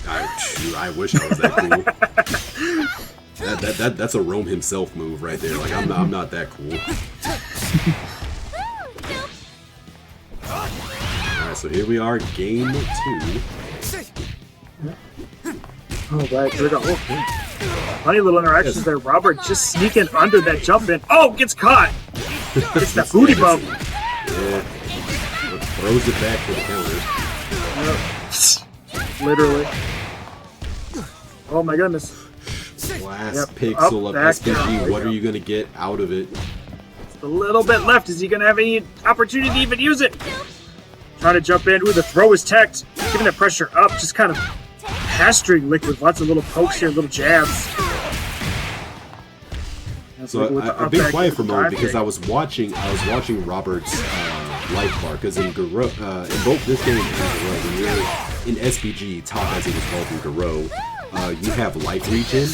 I wish I was that cool. That's a Rome himself move right there. Like I'm not that cool. Alright, so here we are, game 2. Oh, right, here we go. Funny little interactions there. Robert just sneaking under that jump in. Oh, gets caught! It's that booty bump. Yeah. Throws it back for the counter. Literally. Oh my goodness. Last Yep, pixel up, of back SPG. down. What are you going to get out of it? A little bit left. Is he going to have any opportunity to even use it? Trying to jump in. Ooh, the throw is teched. Giving that pressure up. Just kind of pestering Liquid. Lots of little pokes here, little jabs. So I've been quiet for a moment because I was watching Robert's life bar, because in both this game and Garou, when you're in SPG, top as it was called in Garou, you have life regen.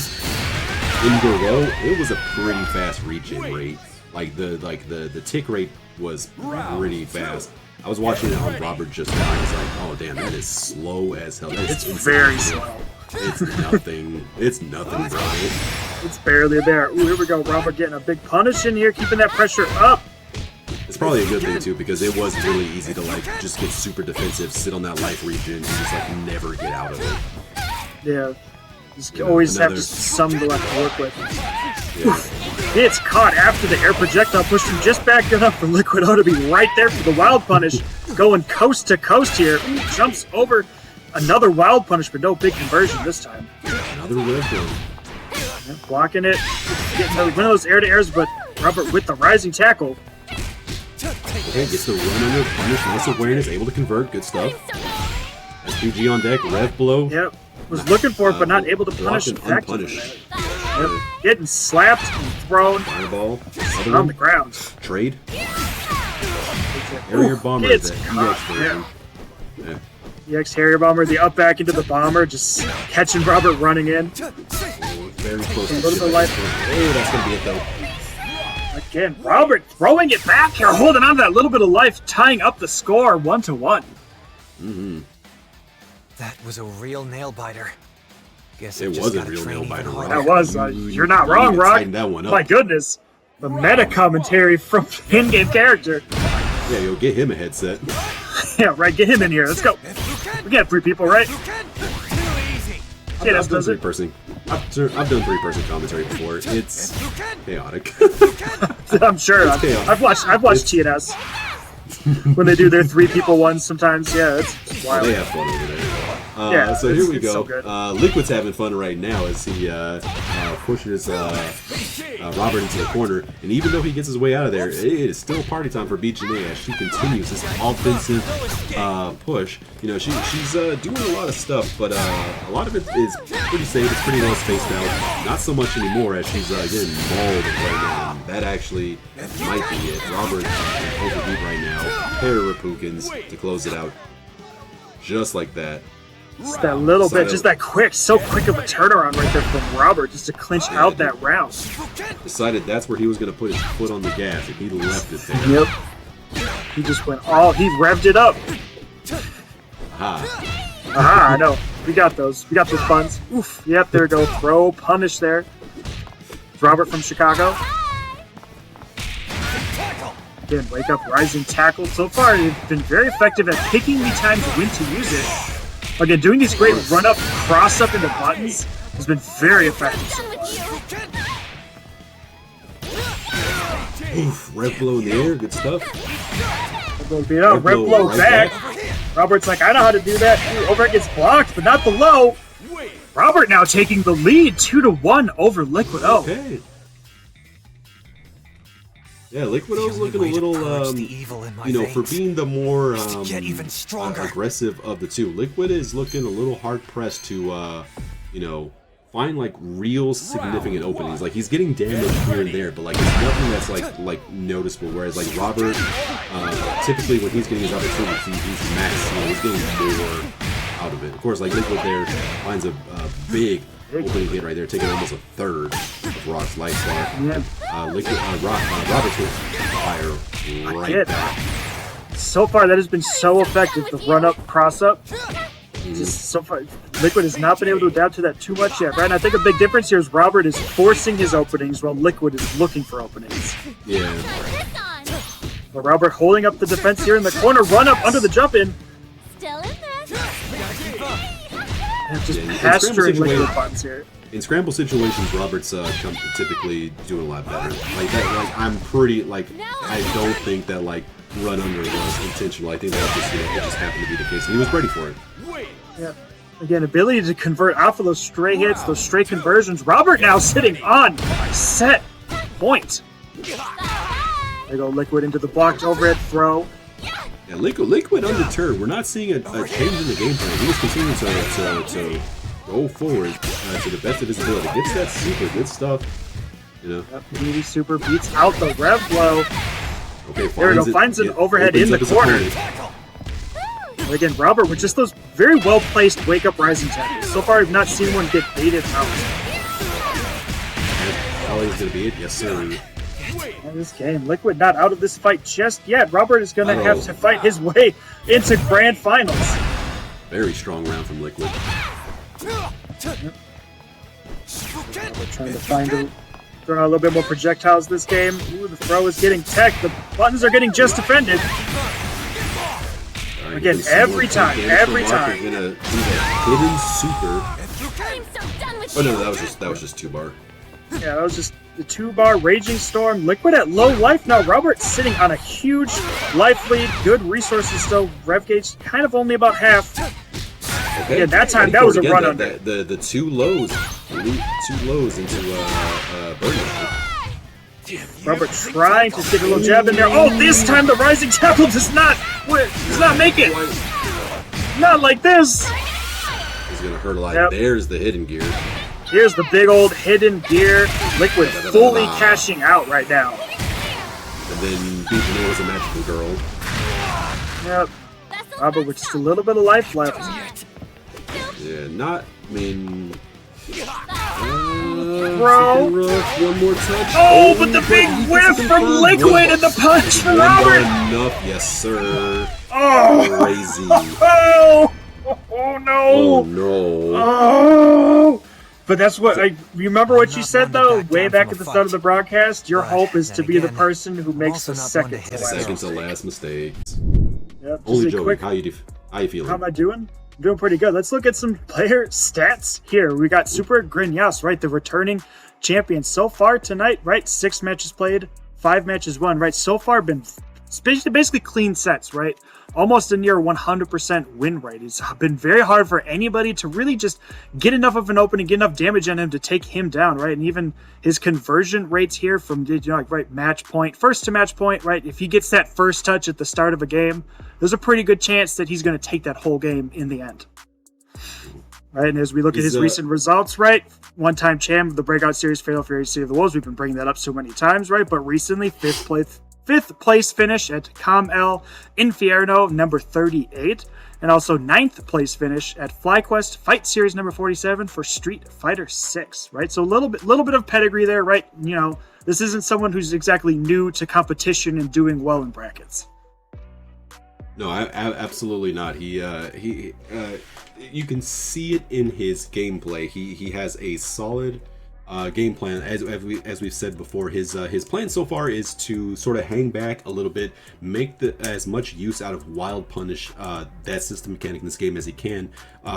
In Garou, it was a pretty fast regen rate. Like the tick rate was pretty fast. I was watching it on Robert just now. I was like, oh damn, that is slow as hell. It's very slow. It's nothing. It's nothing, bro. It's barely there. Ooh, here we go. Robert getting a big punish in here, keeping that pressure up. It's probably a good thing too, because it was really easy to like just get super defensive, sit on that life regen, and just like never get out of it. Yeah. Just always have another- just some left to work with. Yeah. It's caught after the air projectile pushed him just back enough for Liquid O to be right there for the wild punish, going coast to coast here. Ooh, jumps over another wild punish, but no big conversion this time. Another red zone. Yeah, blocking it, getting one of those air-to-airs, but Robert with the rising tackle. Okay, gets the run under punish, nice awareness, able to convert, good stuff. SPG on deck, rev blow. Yep, was looking for it, but not able to punish blocked and effectively. unpunished. Yep, getting slapped and thrown Fireball. Other on one. the ground. Trade. Harrier bomber. It's That caught, EX version. Yeah. EX Harrier Bomber, the up back into the bomber, just catching Robert running in. Very close. A little bit of life. Oh, that's gonna be it though. Again, Robert throwing it back here, holding on to that little bit of life, tying up the score 1-1. That was a real nail biter. Guess It I've just was a gotta real train nail even biter, harder. Rock. That was, you're not wrong, need to Rock. tighten that one up. My goodness. The meta commentary from in-game character. Yeah, yo, get him a headset. Yeah, right, get him in here. Let's go. We got 3 people, right? Yeah, I've done does it. three-person. I've done three-person commentary before. It's chaotic. I'm sure. It's chaos. I've watched TNS when they do their 3 people ones sometimes. Yeah, it's wild. They have fun over there. Yeah, so here we it's go. so good. Liquid's having fun right now as he pushes Robert into the corner. And even though he gets his way out of there, it is still party time for B.Jenet as she continues this offensive push. You know, she's doing a lot of stuff, but a lot of it is pretty safe. It's pretty well spaced out. Not so much anymore as she's getting mauled right now. And that actually might be it. Robert overheat right now. Pair of Repukins to close it out. Just like that. Just that little bit, just that quick, so quick of a turnaround right there from Robert just to clinch out that round. Decided that's where he was going to put his foot on the gas, and he left it there. Yep. He just went he revved it up. Aha. Aha, I know. We got those buns. Oof. Yep, there we go. Throw, punish there. It's Robert from Chicago. Again, wake up, rising tackle. So far, he's been very effective at picking the times when to use it. Again, doing these great run-up, cross-up into buttons has been very effective so far. Oof, red blow in the air, good stuff. Red blow right back. Robert's like, I know how to do that. Ooh, overhead gets blocked, but not the low. Robert now taking the lead 2-1 over Liquid O. Okay. Yeah, Liquid O's The only looking a way to little, purge the evil in my you know, for veins being the more is to get even stronger. aggressive of the two. Liquid is looking a little hard pressed to, you know, find like real significant openings. Like he's getting damage here and there, but like it's nothing that's like noticeable. Whereas like Robert, typically when he's getting his opportunities, he's max. You know, he's getting more out of it. Of course, like Liquid there finds a big opening hit right there, taking almost a third of Rock's life bar. Yeah. Robert's with fire right back. So far, that has been so effective. The run-up, cross-up. Just so far, Liquid has not been able to adapt to that too much yet, right? And I think a big difference here is Robert is forcing his openings while Liquid is looking for openings. Yeah. But Robert holding up the defense here in the corner, run-up under the jump-in. Still in there. And just Yeah, in pasturing scramble Liquid situation- buttons here. In scramble situations, Robert's typically doing a lot better. Like that, like I'm pretty like I don't think that like run under was intentional. I think that just it just happened to be the case. And he was ready for it. Yeah. Again, ability to convert off of those stray hits, those stray conversions. Robert now sitting on set point. There you go, Liquid into the blocked overhead throw. Yeah, Liquid undeterred. We're not seeing a change in the game plan. He is continuing to go forward to the best of his ability. Gets that super good stuff. You know. Yep, Beauty Super beats out the rev blow. Okay, There we go, finds an overhead in the corner. And again, Robert with just those very well-placed wake-up rising tackles. So far, I've not seen one get baited out. Always gonna be it, yes sir. In this game, Liquid not out of this fight just yet. Robert is going to have Oh. to fight his way into grand finals. Very strong round from Liquid. We're trying to find throwing out a little bit more projectiles this game. Ooh, the throw is getting tech. The buttons are getting just defended. Alright, Again, you can see every more time, damage every from Rock. time. We're gonna do that hidden super. I'm so done with Oh no, that was just 2-bar. Yeah, that was just the 2-bar Raging Storm. Liquid at low life now. Robert's sitting on a huge life lead. Good resources still. Rev gauge kind of only about half. Okay. Yeah, that time that was a run under. The two lows into burn. Robert trying to stick a little jab in there. Oh, this time the Rising Tackle does not make it. Not like this. He's gonna hurt a lot. Yep. There's the hidden gear. Here's the big old hidden gear. Liquid fully cashing out right now. And then B.Jenet was a magical girl. Yep. Robert with just a little bit of life left. Yeah, not. I mean. Bro. One more touch. Oh, but the big whiff from Liquid and the punch from Robert. Enough, yes, sir. Oh. Crazy. Oh. Oh no. Oh no. Oh. But that's what I remember what you said though, way back at the start of the broadcast. Your hope is to be the person who makes the second to last mistakes. Yep, Only joking. How you feeling? How am I doing? I'm doing pretty good. Let's look at some player stats here. We got SuperGrenas, right? The returning champion so far tonight, right? 6 matches played, 5 matches won, right? So far been basically clean sets, right? Almost a near 100% win rate. It's been very hard for anybody to really just get enough of an opening, get enough damage on him to take him down, right? And even his conversion rates here from, like match point, first to match point, right? If he gets that first touch at the start of a game, there's a pretty good chance that he's going to take that whole game in the end. Right, and as we look at his recent results, right? One-time champ of the Breakout Series, Fatal Fury City of the Wolves. We've been bringing that up so many times, right? But recently, fifth place finish at Com El Infierno number 38, and also 9th place finish at FlyQuest Fight Series number 47 for Street Fighter 6, right? So a little bit of pedigree there, right? This isn't someone who's exactly new to competition and doing well in brackets. No, absolutely not. He you can see it in his gameplay. He has a solid game plan. As we've said before, his plan so far is to sort of hang back a little bit, make as much use out of Wild Punish, that system mechanic in this game as he can,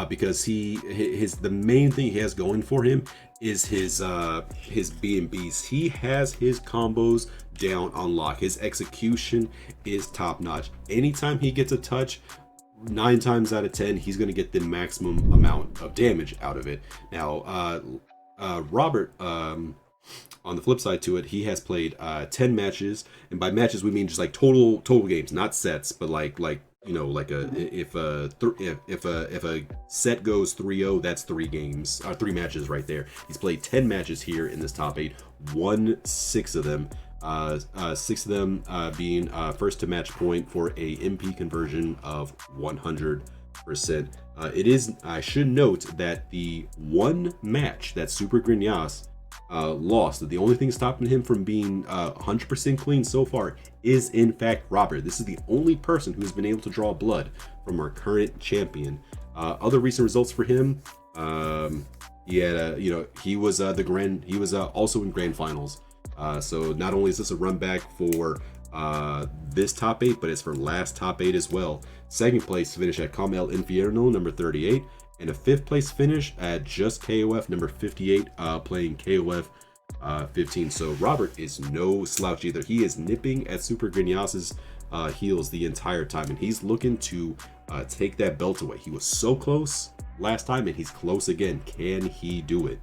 because the main thing he has going for him is his B&Bs. He has his combos down on lock. His execution is top notch. Anytime he gets a touch, 9 times out of 10 he's going to get the maximum amount of damage out of it. Now Robert, on the flip side to it, he has played 10 matches, and by matches we mean just like total games, not sets, but like if a set goes 3-0, that's 3 games, 3 matches right there. He's played 10 matches here in this top 8, won 6 of them. 6 of them being first to match point for a MP conversion of 100%. I should note that the one match that SuperGrenas lost, the only thing stopping him from being 100% clean so far is in fact Robert. This is the only person who's been able to draw blood from our current champion. Other recent results for him, he had he was also in grand finals. So not only is this a run back for this top 8, but it's for last top 8 as well. 2nd place finish at Com El Infierno number 38, and a 5th place finish at just KOF number 58, playing KOF 15. So Robert is no slouch either. He is nipping at SuperGrenas' heels the entire time, and he's looking to take that belt away. He was so close last time, and he's close again. Can he do it?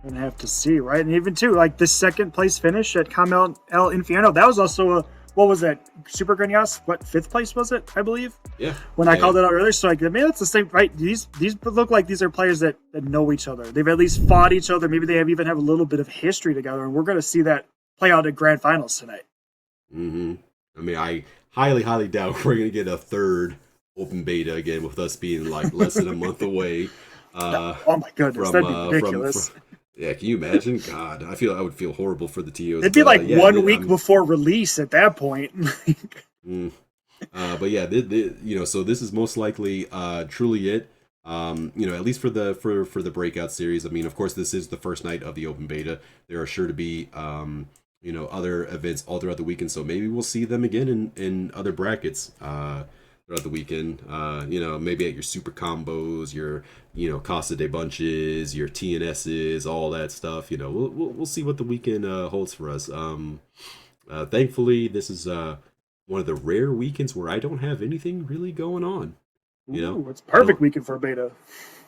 Gonna have to see, right? And even too, like the 2nd place finish at Com El Infierno, that was also what was that? SuperGrenas? What, 5th place was it? I believe. Yeah. When I called it out earlier, so like, maybe that's the same, right? These look like these are players that know each other. They've at least fought each other. Maybe they even have a little bit of history together, and we're gonna see that play out at grand finals tonight. Mm-hmm. I mean, I highly doubt we're gonna get a 3rd open beta again with us being like less than a month away. Oh my goodness, that'd be ridiculous. Yeah, can you imagine? God, I would feel horrible for the TOs. It'd be like 1 week before release at that point. But yeah, so this is most likely truly it. At least for the breakout series. I mean, of course, this is the first night of the open beta. There are sure to be other events all throughout the weekend, so maybe we'll see them again in other brackets. throughout the weekend. You know, maybe at your super combos, your Casa de Bunches, your TNSs, all that stuff. You know, we'll see what the weekend holds for us. Thankfully, this is one of the rare weekends where I don't have anything really going on. You know, it's perfect weekend for beta.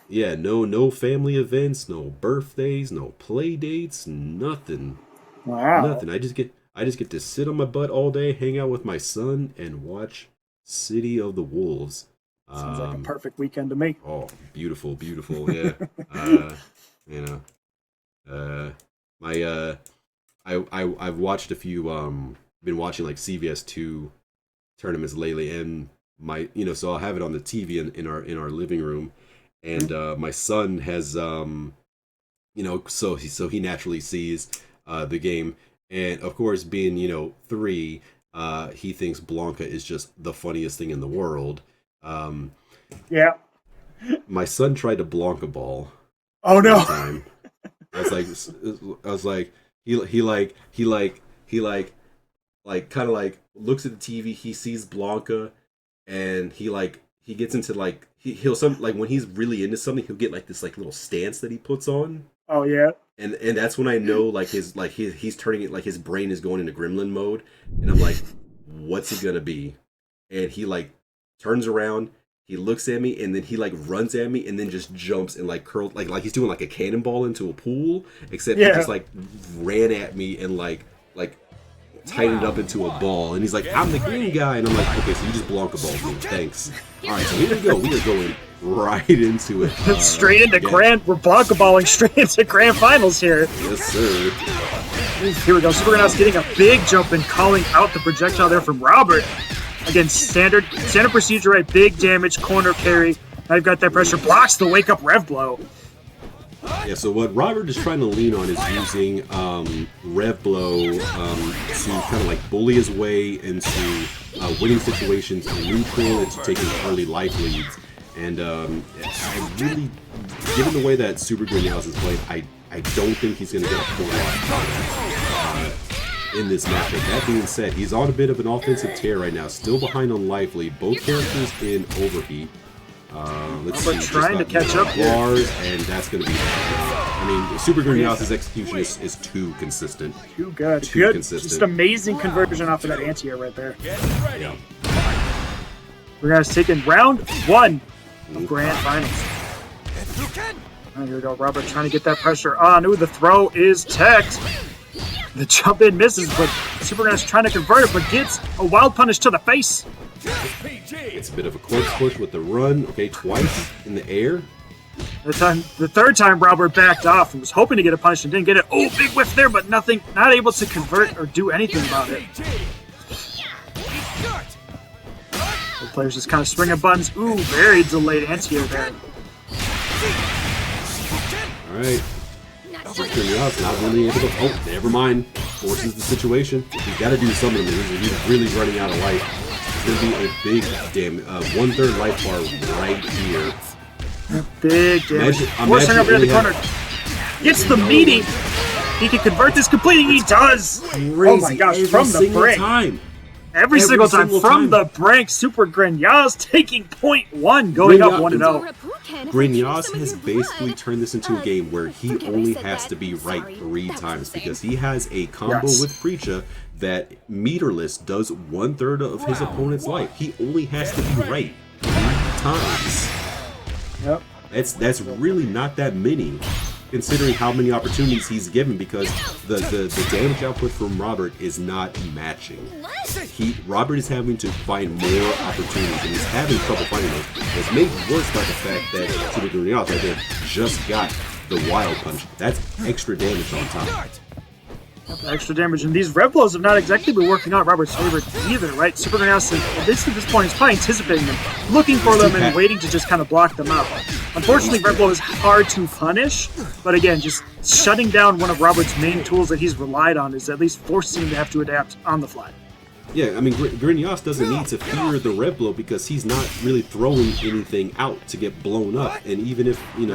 Yeah, no family events, no birthdays, no play dates, nothing. Wow. Nothing. I just get to sit on my butt all day, hang out with my son, and watch City of the Wolves. Sounds like a perfect weekend to me. Oh, beautiful, beautiful. Yeah. You know, I've watched a few. Been watching like CVS 2 tournaments lately, and so I'll have it on the TV in our living room, and my son has so he naturally sees the game, and of course being 3, he thinks Blanca is just the funniest thing in the world. Yeah. My son tried to Blanca ball. Oh no! Time. I was like, he kind of like looks at the TV. He sees Blanca, and he gets into he'll when he's really into something, he'll get this little stance that he puts on. Oh yeah. And that's when I know he's turning it, his brain is going into gremlin mode, and I'm like, what's it gonna be? And he turns around, he looks at me, and then he runs at me, and then just jumps and curls like he's doing a cannonball into a pool, except he just ran at me and tightened up into a ball, and he's like, I'm the green guy, and I'm like, okay, so you just Blanca balled me, thanks. All right, so here we go. We are going right into it. Straight into we're Blanca balling straight into grand finals here. Yes, sir. Here we go. SuperGrenas getting a big jump and calling out the projectile there from Robert. Again, standard procedure, right? Big damage, corner carry. Now you've got that pressure, blocks the wake up rev blow. Yeah, so what Robert is trying to lean on is using Rev Blow to kind of bully his way into winning situations in neutral and to taking early life leads. And I really, given the way that SuperGrenas is played, I don't think he's going to get a full lot in this matchup. That being said, he's on a bit of an offensive tear right now, still behind on life lead, both characters in overheat. Let's see, trying to catch up here. Bars, and that's going to be. I mean, SuperGrenas' execution is too consistent. Too good. Too consistent. Just amazing conversion off of that anti-air right there. Yeah. SuperGrenas taking round 1 of grand finals. And here we go. Robert trying to get that pressure on. Ooh, the throw is teched. The jump in misses, but SuperGrenas trying to convert it, but gets a wild punish to the face. It's a bit of a corpse push with the run. Okay, twice in the air. The third time, Robert backed off and was hoping to get a punish and didn't get it. Oh, big whiff there, but nothing. Not able to convert or do anything about it. The players just kind of swinging buttons. Ooh, very delayed anti-air there. All right. SuperGrenas not really able to. Oh, never mind. Forces the situation. He's got to do something. He's really running out of life. It's going to be a big damage. 1/3 life bar right here. Big damage. Forcing up into the corner. Gets the meaty. He can convert this completely. He does. Crazy. Oh my gosh, from the brink. Every single time from the brink, SuperGrenas taking .1, going up 1-0. Grenas has basically turned this into a game where he only has to be right 3 times because he has a combo with Preecha that meterless does 1/3 of his opponent's life. He only has to be right 3 times. Yep. That's really not that many, considering how many opportunities he's given, because the damage output from Robert is not matching. Robert is having to find more opportunities, and he's having trouble finding those. It's made worse by the fact that SuperGrenas right there just got the wild punch. That's extra damage on top. Extra damage, and these rev blows have not exactly been working out Robert's favor either, right? SuperGrenas, at this point, is probably anticipating them, looking for them, and waiting to just kind of block them out. Unfortunately, rev blow is hard to punish, but again, just shutting down one of Robert's main tools that he's relied on is at least forcing him to have to adapt on the fly. Yeah, I mean, Grenas doesn't need to fear the rev blow because he's not really throwing anything out to get blown up, and even if the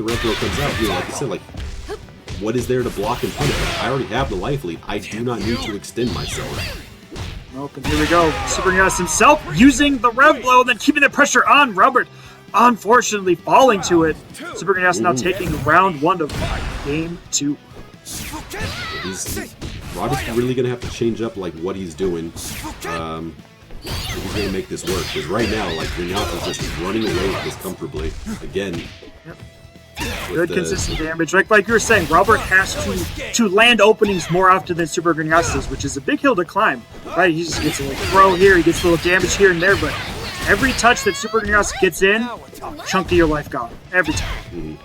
rev blow comes out, like I said, what is there to block and punish? I already have the life lead. I do not need to extend myself. Oh, and here we go. SuperGrenas himself using the rev blow, then keeping the pressure on Robert. Unfortunately, falling to it. SuperGrenas now taking round 1 of game 2. Robert's really gonna have to change up like what he's doing. If he's gonna make this work. Because right now, like Grenas is just running away with this comfortably. Again. Yep. Good consistent damage. Like you were saying, Robert has to land openings more often than SuperGrenas does, which is a big hill to climb. Right? He just gets a little throw here, he gets a little damage here and there, but every touch that SuperGrenas gets in, chunk of your life gone. Every time.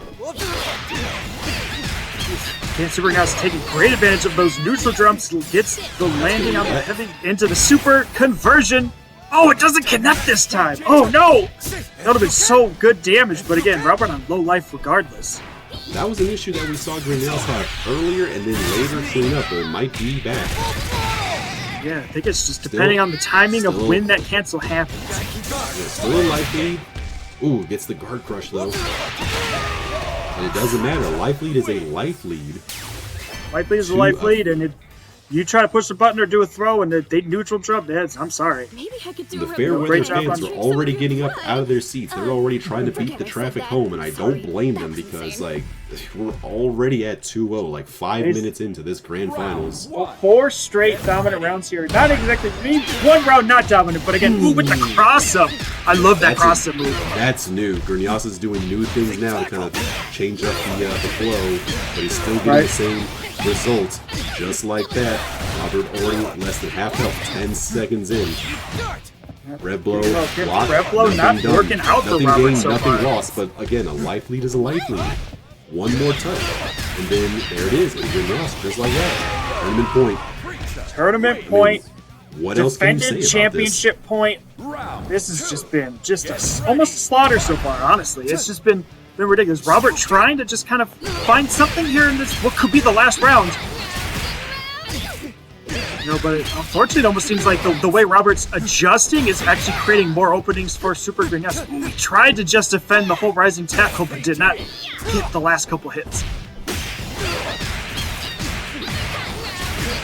And SuperGrenas taking great advantage of those neutral jumps, gets the landing on the heavy into the super conversion. Oh, it doesn't connect this time. Oh no! That would have been so good damage, but again, Robert on low life regardless. That was an issue that we saw Grenas have earlier and then later clean up, but it might be back. Yeah, I think it's just depending on the timing of when that cancel happens. Yeah, still a life lead. Ooh, gets the guard crush though. And it doesn't matter. Life lead is a life lead. Life lead is a life lead, and you try to push the button or do a throw, and they neutral jump heads. I'm sorry. Maybe I could do The fair weather fans are already getting up out of their seats. They're already trying to beat the traffic home, and I don't blame them because, like, we're already at 2-0, like 5 minutes into this grand finals. 4 straight dominant rounds here. Not exactly, maybe 1 round not dominant, but again, ooh, with the cross-up. I love that cross-up move. That's new. Grenas is doing new things now to kind of change up the flow, but he's still getting the same results. Just like that, Robert already less than half health, 10 seconds in. Rev blow, block, Rev blow not done. working out for Nothing Robert gained, so nothing far. lost, but again, a life lead is a life lead. One more touch, and then there it is. And Grenas, just like that. Tournament point. Tournament point. What else can you say Defended about championship point. This has just been almost a slaughter so far, honestly. It's just been ridiculous. Robert trying to just kind of find something here in this, what could be the last round. You know, but unfortunately, it almost seems like the way Robert's adjusting is actually creating more openings for SuperGrenas. He tried to just defend the whole rising tackle, but did not hit the last couple hits.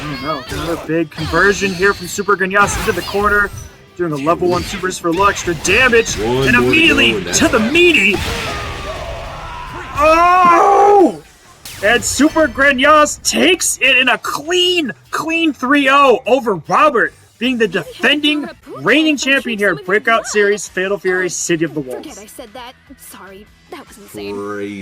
Oh no, another big conversion here from SuperGrenas into the corner, doing a level 1 supers for a little extra damage, and immediately to the meaty. Oh! And SuperGrenas takes it in a clean 3-0 over Robert, being the defending reigning champion here at Breakout Series, Fatal Fury, City of the Wolves. Forget I said that. Sorry, that was insane. Crazy.